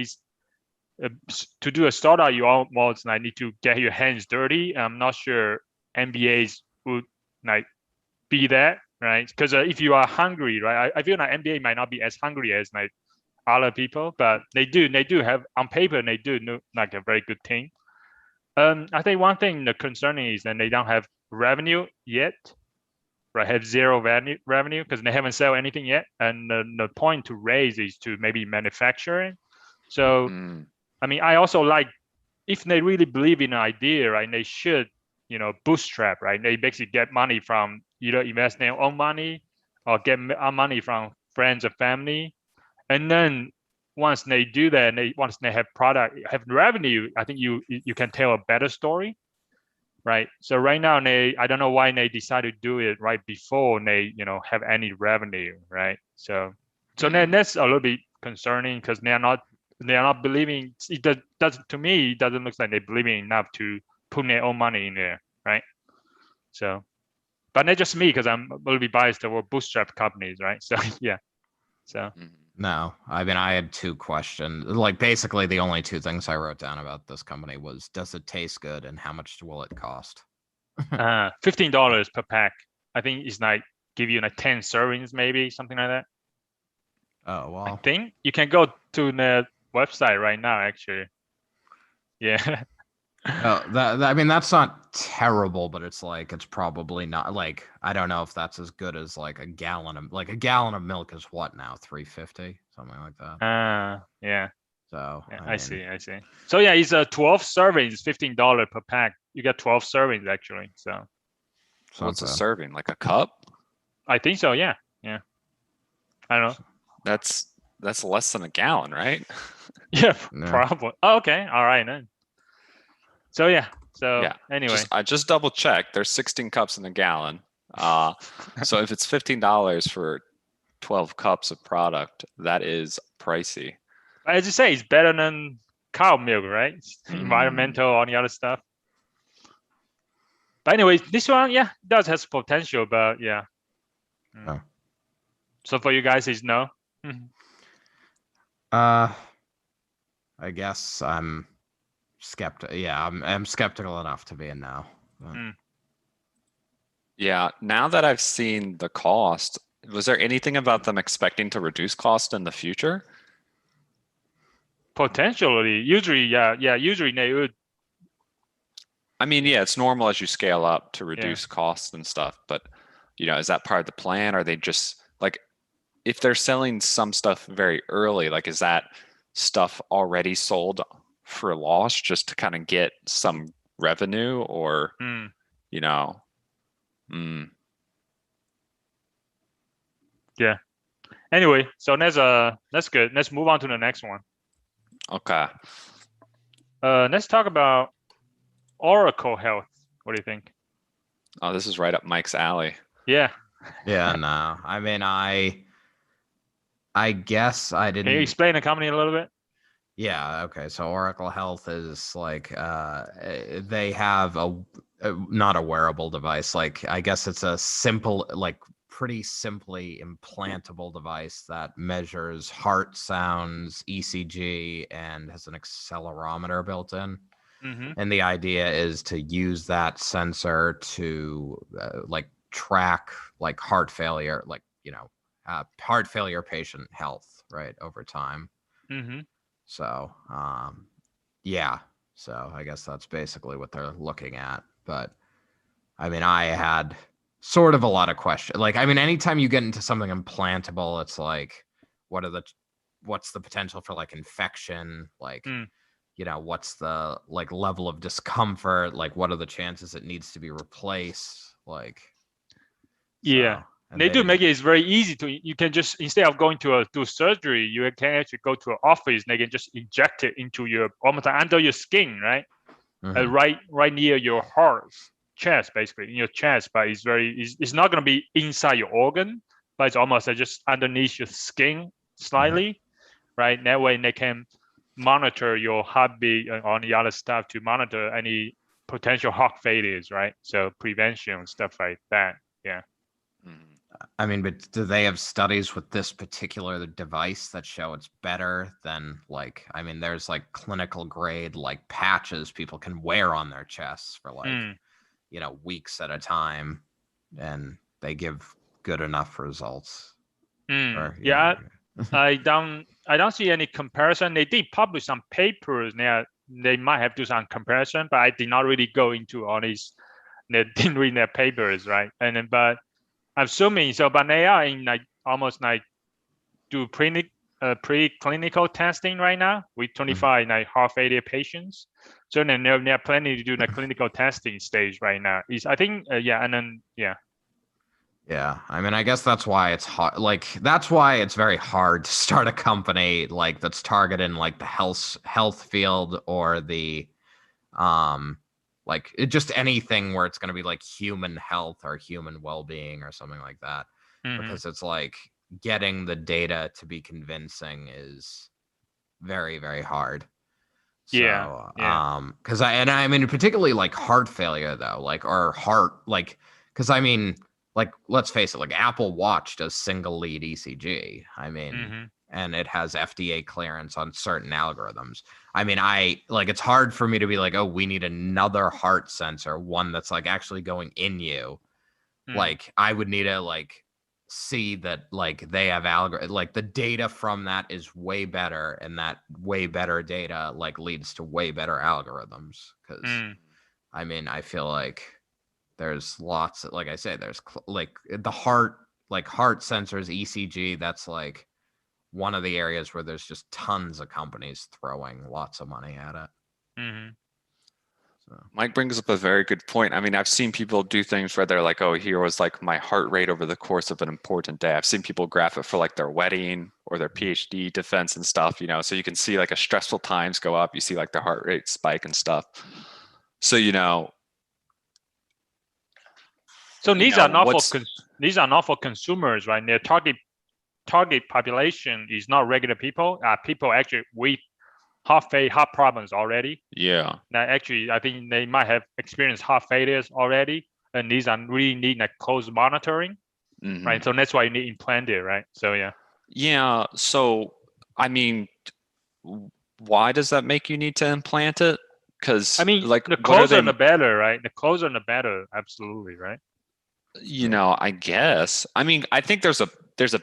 to do a startup, you almost like need to get your hands dirty. I'm not sure MBAs would like be that, right? Because if you are hungry, right, I feel like MBA might not be as hungry as like other people, but they do have on paper, they do look like a very good team. I think one thing the concerning is that they don't have revenue yet, right? Have zero revenue because they haven't sell anything yet, and the point to raise is to maybe manufacture it. So, I mean, I also like if they really believe in an idea, right? They should, bootstrap, right? They basically get money from either invest their own money or get money from friends or family, and then once they do that, once they have have revenue, I think you can tell a better story, right? So right now I don't know why they decided to do it right before they have any revenue, right? So then that's a little bit concerning because they are not believing. To me, it doesn't look like they're believing enough to put their own money in there, right? So, but not just me because I'm a little bit biased toward bootstrap companies, right? So yeah, so. No, I mean, I had two questions. Like, basically, the only two things I wrote down about this company was, does it taste good and how much will it cost? $15 per pack. I think it's like give you like 10 servings, maybe something like that. Oh, well. I think you can go to the website right now, actually. Yeah. Oh, I mean, that's not terrible, but it's probably not like, I don't know if that's as good as like a gallon of milk is what now, 350, something like that. Yeah. So yeah, I see. So yeah, it's 12 servings, $15 per pack. You get 12 servings actually. So what's a serving? Like a cup? I think so. Yeah. I don't know. That's less than a gallon, right? Yeah, probably. Oh, okay. All right then. So yeah. So yeah. Anyway, I just double checked. There's 16 cups in a gallon. So if it's $15 for 12 cups of product, that is pricey. As you say, it's better than cow milk, right? Environmental, all the other stuff. But anyway, this one, yeah, does has potential, but yeah. Oh. So for you guys, it's no. I guess I'm skeptical. Yeah, I'm skeptical enough to be a no. Yeah, now that I've seen the cost, was there anything about them expecting to reduce cost in the future? Potentially, usually, yeah, usually they would. I mean, yeah, it's normal as you scale up to reduce costs and stuff, but is that part of the plan? Are they just like, if they're selling some stuff very early, like, is that stuff already sold for a loss just to kind of get some revenue, or Yeah. Anyway, so that's good. Let's move on to the next one. Okay. Let's talk about Oracle Health. What do you think? Oh, this is right up Mike's alley. Yeah. Yeah, no. I mean, I guess I didn't. Can you explain the company a little bit? Yeah, okay. So Oracle Health is like they have not a wearable device. Like, I guess it's a simple, like pretty simply implantable device that measures heart sounds, ECG, and has an accelerometer built in. And the idea is to use that sensor to like track like heart failure, like heart failure patient health, right, over time. So yeah, so I guess that's basically what they're looking at. But I mean, I had sort of a lot of questions. Like, I mean, anytime you get into something implantable, it's like, what's the potential for like infection? Like, what's the like level of discomfort? Like, what are the chances it needs to be replaced? Like, yeah. So, they do make it very easy you can just, instead of going to do surgery, you can actually go to an office and they can just inject it into almost under your skin, right? Right near your heart, chest, basically in your chest. But it's not going to be inside your organ, but it's almost just underneath your skin slightly, right? That way they can monitor your heartbeat and all the other stuff to monitor any potential heart failures, right? So prevention, stuff like that. Yeah. I mean, but do they have studies with this particular device that show it's better than like, I mean, there's like clinical grade like patches people can wear on their chests for like, weeks at a time, and they give good enough results. Or, Yeah, I don't see any comparison. They did publish some papers. They might have to do some comparison, but I did not really go into all these. They didn't read their papers, right? And then, but I'm assuming so. But they are in like almost like do preclinical testing right now with 25 like heart failure patients. So then they're planning to do the clinical testing stage right now. I think and then Yeah, I mean, I guess that's why it's hard. Like, that's why it's very hard to start a company like that's targeting like the health field or the, just anything where it's going to be like human health or human well-being or something like that, because it's like getting the data to be convincing is very, very hard. So, because I mean, particularly like heart failure though, like, or heart, like, because I mean, like, let's face it, like Apple Watch does single lead ECG. I mean, and it has FDA clearance on certain algorithms. I mean, it's hard for me to be like, oh, we need another heart sensor, one that's like actually going in you. Like, I would need to like see that like they have like the data from that is way better, and that way better data like leads to way better algorithms. Because I mean, I feel like there's lots like I say, there's like the heart sensors, ECG, that's like one of the areas where there's just tons of companies throwing lots of money at it. So. Mike brings up a very good point. I mean, I've seen people do things where they're like, oh, here was like my heart rate over the course of an important day. I've seen people graph it for like their wedding or their PhD defense and stuff, so you can see like a stressful times go up. You see like their heart rate spike and stuff. So, So these are not for consumers, right? Their target population is not regular people. People actually with heart problems already. Yeah. Now, actually, I think they might have experienced heart failures already, and these are really need like close monitoring, right? So that's why you need implanted, right? So yeah. Yeah. So I mean, why does that make you need to implant it? Because I mean, like the closer the better, right? The closer the better, absolutely, right? I guess. I mean, I think there's a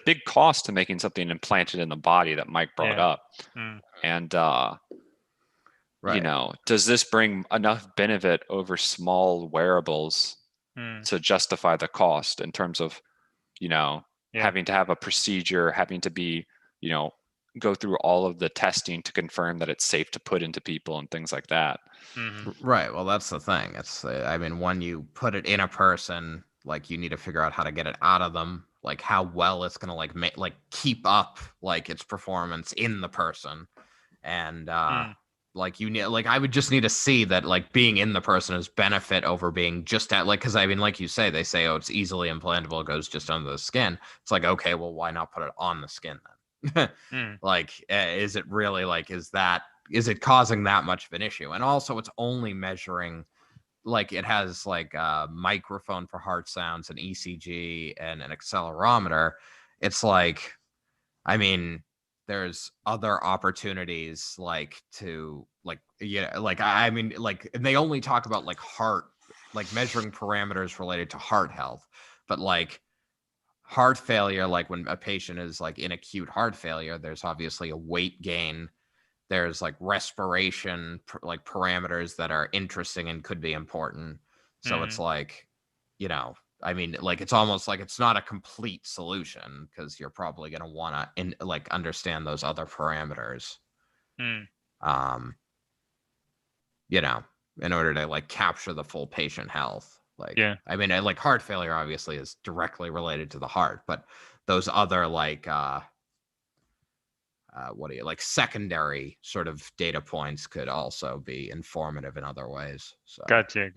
big cost to making something implanted in the body that Mike brought up. And does this bring enough benefit over small wearables to justify the cost in terms of, having to have a procedure, having to be, go through all of the testing to confirm that it's safe to put into people and things like that. Right. Well, that's the thing. It's, I mean, when you put it in a person, like you need to figure out how to get it out of them, like how well it's going to like keep up like its performance in the person. And like you need, like I would just need to see that like being in the person is benefit over being just at like, because I mean, like you say, they say, oh, it's easily implantable, it goes just under the skin. It's like, okay, well, why not put it on the skin then? Like, is it really like, is it causing that much of an issue? And also, it's only measuring, like it has like a microphone for heart sounds, an ECG, and an accelerometer. It's like, I mean, there's other opportunities like to like, like, I mean, like, and they only talk about like heart, like measuring parameters related to heart health, but like heart failure, like when a patient is like in acute heart failure, there's obviously a weight gain. There's like respiration, like parameters that are interesting and could be important. So it's like, I mean, like it's almost like it's not a complete solution because you're probably going to want to like understand those other parameters, in order to like capture the full patient health. Like, I mean, like heart failure obviously is directly related to the heart, but those other like, like secondary sort of data points could also be informative in other ways. So. Gotcha.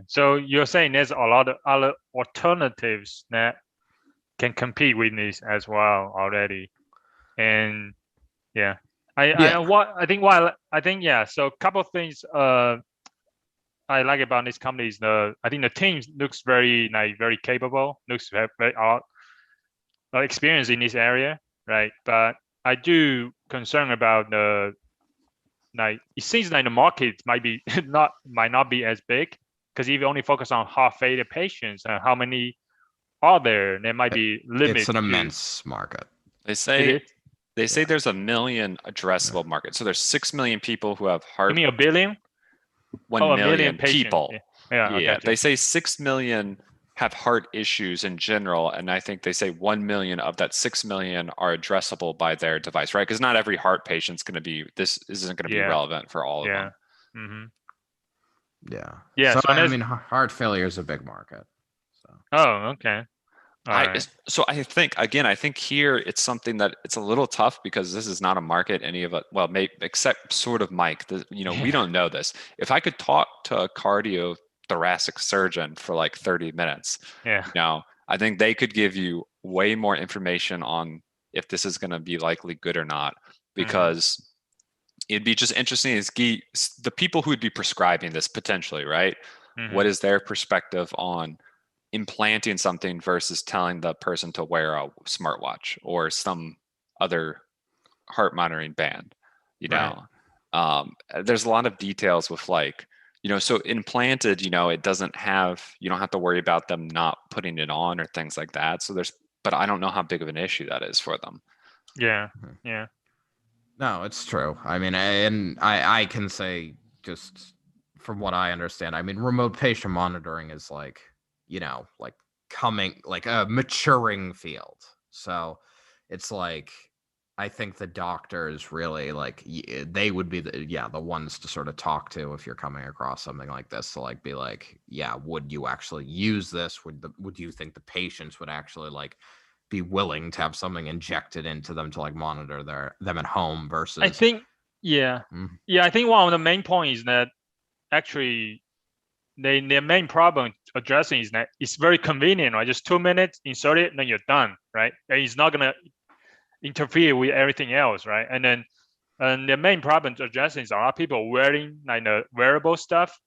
So you're saying there's a lot of other alternatives that can compete with this as well already, and so a couple of things I like about this company is I think the team looks very capable, looks very experience in this area, right? But I do concern about like it seems like the market might not be as big, because if you only focus on heart failure patients, how many are there? There might be limits. It's an immense market. They say there's 1 million addressable market. So there's 6 million people who have heart. You mean a billion? 1 million people. Yeah. Yeah. They say 6 million have heart issues in general, and I think they say 1 million of that 6 million are addressable by their device, right? Because not every heart patient's going to be. This isn't going to be relevant for all of them. Mm-hmm. Yeah. So I mean, heart failure is a big market. So. Oh, okay. So I think here it's something that it's a little tough because this is not a market any of it. Well, maybe except sort of Mike. We don't know this. If I could talk to a cardiothoracic surgeon for like 30 minutes, I think they could give you way more information on if this is going to be likely good or not, because it'd be just interesting is the people who would be prescribing this potentially, right? What is their perspective on implanting something versus telling the person to wear a smartwatch or some other heart monitoring band? There's a lot of details with so implanted, it doesn't have, you don't have to worry about them not putting it on or things like that. So but I don't know how big of an issue that is for them. Yeah. No, it's true. I mean, I can say just from what I understand, I mean, remote patient monitoring is coming like a maturing field. So it's I think the doctors really they would be the ones to sort of talk to if you're coming across something like this, to be would you actually use this? Would you think the patients would actually be willing to have something injected into them to monitor them at home versus? I think I think one of the main points is that actually their main problem addressing is that it's very convenient, right? Just 2 minutes, insert it, and then you're done, right? And it's not gonna interfere with everything else, right? And the main problem addressing is a lot of people wearing the wearable stuff.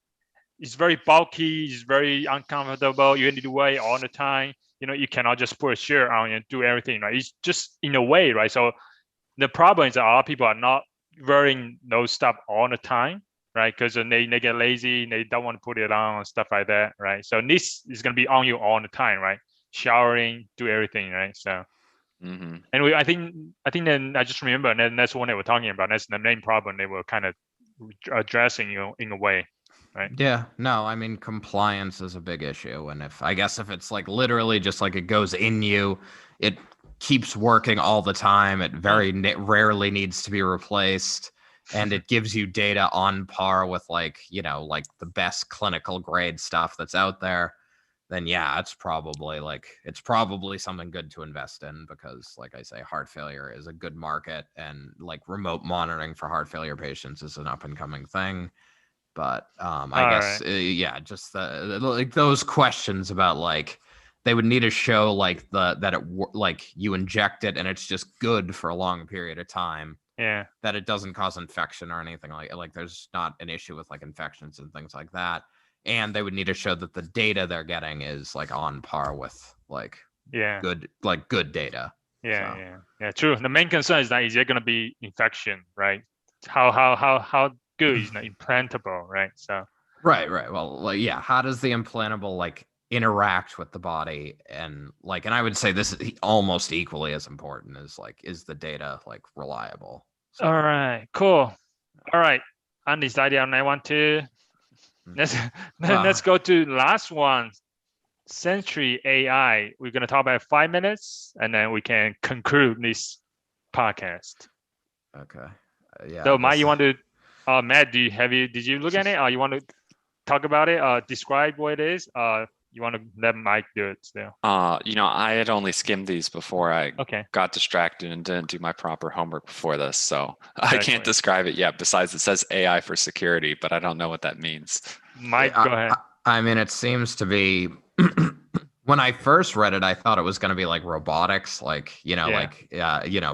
It's very bulky, it's very uncomfortable. You need to wear it all the time. You cannot just put a shirt on and do everything, right? It's just in a way, right? So the problem is that a lot of people are not wearing those stuff all the time, right? Because they get lazy, they don't want to put it on and stuff like that, right? So this is going to be on you all the time, right? Showering, do everything, right? So, and I think then I just remember, and that's what they were talking about. That's the main problem they were kind of addressing, in a way, right? Yeah, no, I mean, compliance is a big issue, and if it's literally just it goes in you, it keeps working all the time. It very rarely needs to be replaced. And it gives you data on par with the best clinical grade stuff that's out there, then it's probably something good to invest in, because like I say, heart failure is a good market, and remote monitoring for heart failure patients is an up and coming thing. But I guess just those questions about they would need to show you inject it and it's just good for a long period of time. Yeah, that it doesn't cause infection or anything like there's not an issue with infections and things like that, and they would need to show that the data they're getting is on par with good data. Yeah, true. The main concern is that is there going to be infection, right? How good is the implantable, right? So right. Well, how does the implantable interact with the body, and I would say this is almost equally as important as is the data reliable? So. All right, cool. All right, undecided on I want to let's go to last one, Sentry AI. We're gonna talk about 5 minutes, and then we can conclude this podcast. Okay. So Mike, you want to? Matt, did you look at it? Or you want to talk about it? Describe what it is? You want to let Mike do it still? I had only skimmed these before I Okay. got distracted and didn't do my proper homework before this, so I can't describe it yet. Besides, it says AI for security, but I don't know what that means. Mike, go ahead. I mean, it seems to be. When I first read it, I thought it was going to be robotics,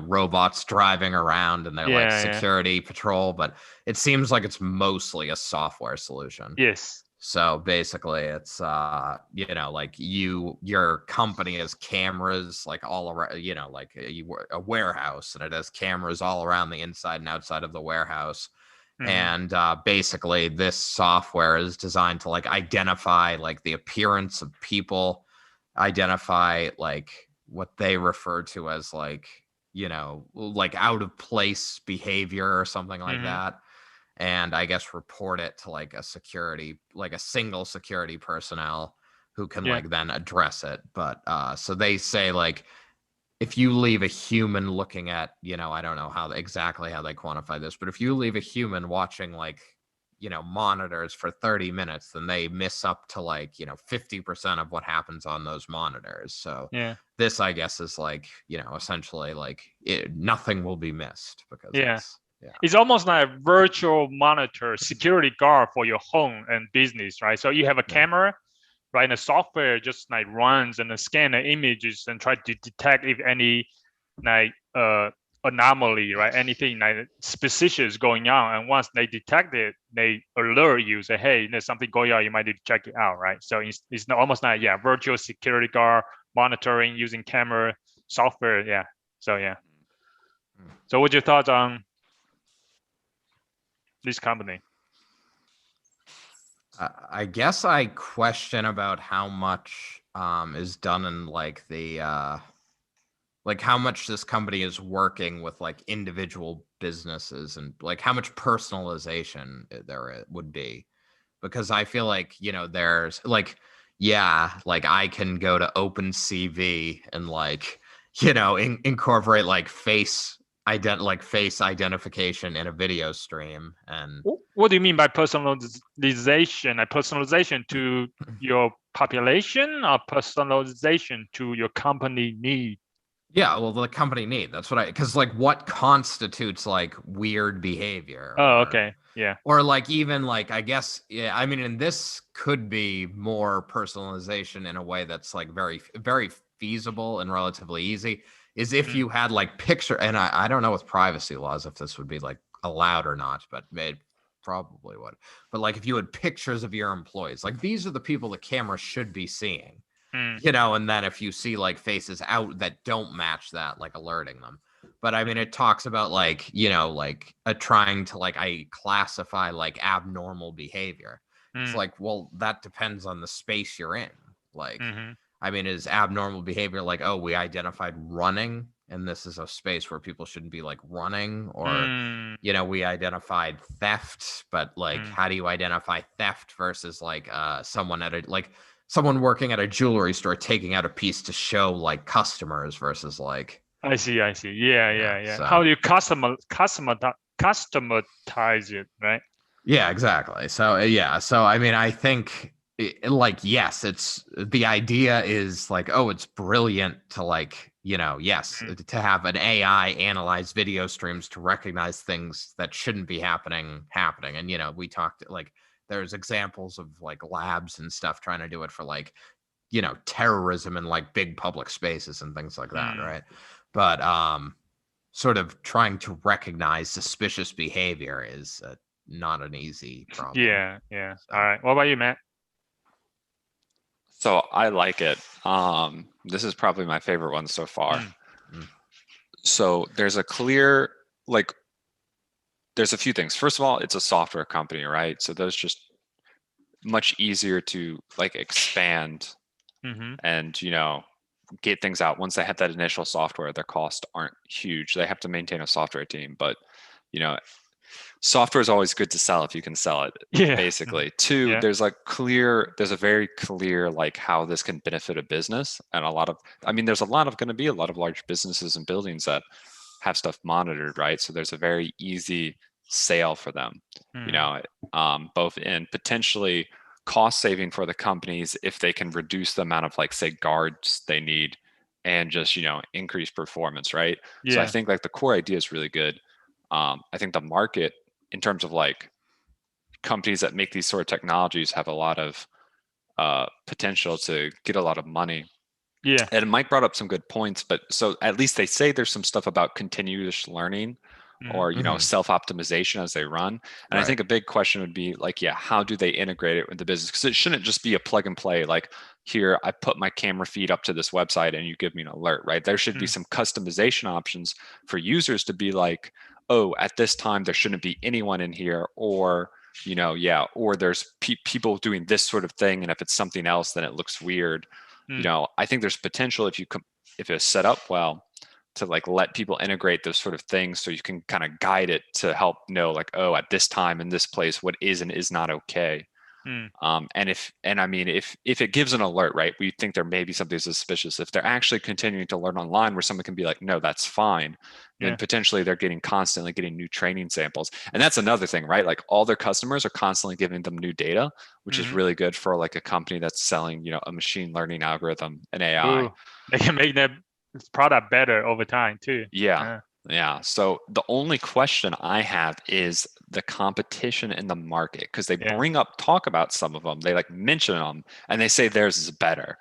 robots driving around and they're security patrol, but it seems like it's mostly a software solution. Yes. So basically it's like your company has cameras like all around, like a warehouse, and it has cameras all around the inside and outside of the warehouse. And basically this software is designed to like identify like the appearance of people, identify like what they refer to as like, like out of place behavior or something like that. And I guess report it to like a single security personnel who can Yeah. like then address it. But so they say like if you leave a human looking at, I don't know exactly how they quantify this, but if you leave a human watching like, monitors for 30 minutes, then they miss up to like, 50% of what happens on those monitors. So Yeah. this, I guess, is like, essentially like nothing will be missed because it's almost like a virtual monitor security guard for your home and business, right? So you have a camera, right? And the software just like runs and scan the images and try to detect if any like anomaly, right? Anything like suspicious going on. And once they detect it, they alert you, say, hey, there's something going on, you might need to check it out, right? So it's almost like, virtual security guard monitoring using camera software. Yeah. So So what's your thoughts on this company? I guess I question about how much is done in like the like how much this company is working with like individual businesses and like how much personalization there would be, because I feel like there's like like I can go to OpenCV and like incorporate like face identification in a video stream. And what do you mean by personalization? Like personalization to your population or personalization to your company need? Yeah, well, the company need. That's what because like what constitutes like weird behavior? Oh, okay. Yeah. Or like even like, I guess, I mean, and this could be more personalization in a way that's like very, very feasible and relatively easy, is if you had like picture, and I don't know with privacy laws if this would be like allowed or not, but it probably would. But like if you had pictures of your employees, like these are the people the camera should be seeing. And then if you see like faces out that don't match that, like alerting them. But I mean, it talks about like, like trying to like, I classify like abnormal behavior. It's like, well, that depends on the space you're in. Like, I mean, is abnormal behavior like, oh, we identified running and this is a space where people shouldn't be like running, or, we identified theft, but like, how do you identify theft versus like someone working at a jewelry store taking out a piece to show like customers versus like. I see. Yeah. So. How do you customize it, right? Yeah, exactly. So so I mean, I think like, yes, it's the idea is like, oh, it's brilliant to like, to have an AI analyze video streams to recognize things that shouldn't be happening. And we talked like there's examples of like labs and stuff trying to do it for like, terrorism in like big public spaces and things like that, right? But sort of trying to recognize suspicious behavior is not an easy problem. Yeah. So. All right. What about you, Matt? So I like it. This is probably my favorite one so far. So there's a clear, like, there's a few things. First of all, it's a software company, right? So those just much easier to like expand and, get things out. Once they have that initial software, their costs aren't huge. They have to maintain a software team, but, software is always good to sell if you can sell it, basically. Two, there's a very clear like how this can benefit a business. And there's going to be a lot of large businesses and buildings that have stuff monitored, right? So there's a very easy sale for them, both in potentially cost saving for the companies if they can reduce the amount of like, say, guards they need and just, increase performance, right? So I think like the core idea is really good. I think the market in terms of like companies that make these sort of technologies have a lot of potential to get a lot of money. Yeah. And Mike brought up some good points, but so at least they say there's some stuff about continuous learning or Mhm. self-optimization as they run. And I Right. think a big question would be like, yeah, how do they integrate it with the business? Because it shouldn't just be a plug and play. Like, here, I put my camera feed up to this website and you give me an alert, right? There should be some customization options for users to be like, oh, at this time there shouldn't be anyone in here, or or there's people doing this sort of thing, and if it's something else, then it looks weird. I think there's potential if it's set up well to like let people integrate those sort of things, so you can kind of guide it to help know like, oh, at this time in this place, what is and is not okay. And I mean, if it gives an alert, right, we think there may be something suspicious. If they're actually continuing to learn online, where someone can be like, no, that's fine, then potentially they're constantly getting new training samples. And that's another thing, right? Like, all their customers are constantly giving them new data, which is really good for like a company that's selling, a machine learning algorithm and AI. Ooh, they can make their product better over time too. Yeah. So the only question I have is the competition in the market, because they talk about some of them, they like mention them, and they say theirs is better,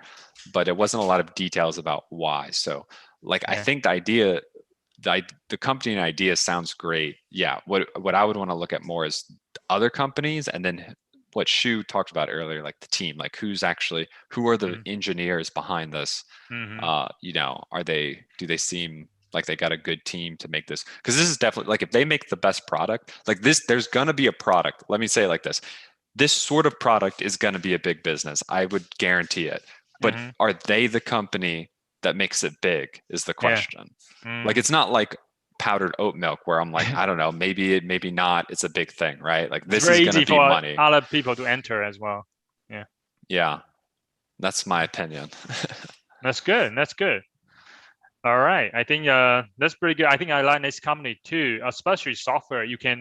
but it wasn't a lot of details about why. So like, I think the idea, the company and idea sounds great. Yeah. What I would want to look at more is other companies, and then what Shu talked about earlier, like the team, like who are the engineers behind this? Do they seem like they got a good team to make this? Because this is definitely like, if they make the best product like this, there's gonna be a product. Let me say it like this sort of product is gonna be a big business. I would guarantee it. But are they the company that makes it big is the question. Like, it's not like powdered oat milk where I'm like, I don't know, maybe not, it's a big thing, right? Like, this is going to be money. Other people to enter as well. Yeah, that's my opinion. That's good. All right, I think that's pretty good. I think I like this company too, especially software. You can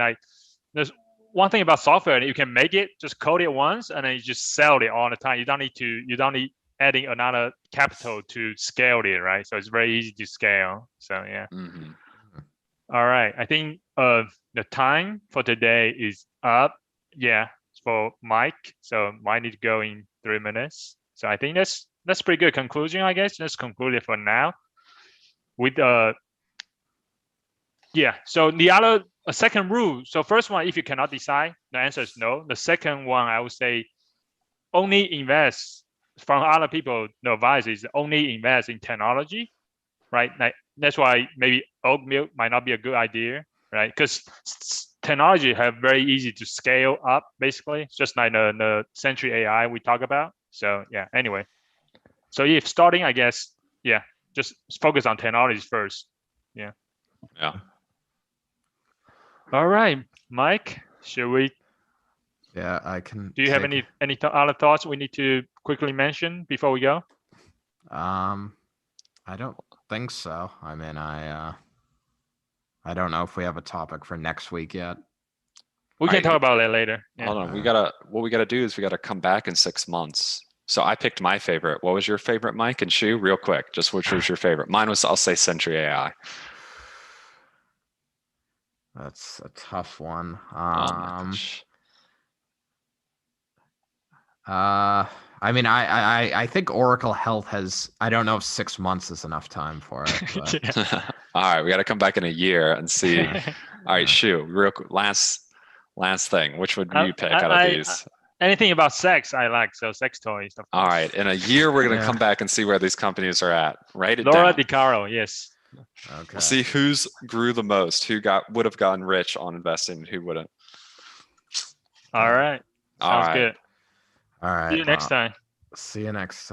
there's one thing about software, you can make it, just code it once, and then you just sell it all the time. You don't need adding another capital to scale it, right? So it's very easy to scale. So yeah. All right, I think the time for today is up. Yeah, for Mike. So Mike need to go in 3 minutes. So I think that's pretty good conclusion, I guess. Let's conclude it for now. With so the other second rule. So first one, if you cannot decide, the answer is no. The second one, I would say, only invest from other people. The advice is only invest in technology, right? Like, that's why maybe oat milk might not be a good idea, right? Because technology have very easy to scale up, basically, just like the Sentry AI we talk about. So yeah, anyway. So if starting, I guess, just focus on technologies first. Yeah. All right, Mike, should we? Yeah, I can. Do you have any other thoughts we need to quickly mention before we go? I don't think so. I mean, I don't know if we have a topic for next week yet. We can talk about it later. Hold on, what we gotta do is we gotta come back in 6 months. So I picked my favorite. What was your favorite, Mike and Shu? Real quick, just which was your favorite? Mine was, I'll say, Sentry AI. That's a tough one. I mean, I think Oracle Health has. I don't know if 6 months is enough time for it. But. All right, we got to come back in a year and see. All right, Shu, real quick, last thing. Which would you pick out of these? Anything about sex, I like. So sex toys. All right, in a year, we're gonna come back and see where these companies are at. Write it Laura down. DiCaro, yes. Okay. We'll see who's grew the most, who would have gotten rich on investing, who wouldn't. All right. Sounds good. All right. See you next time. See you next time.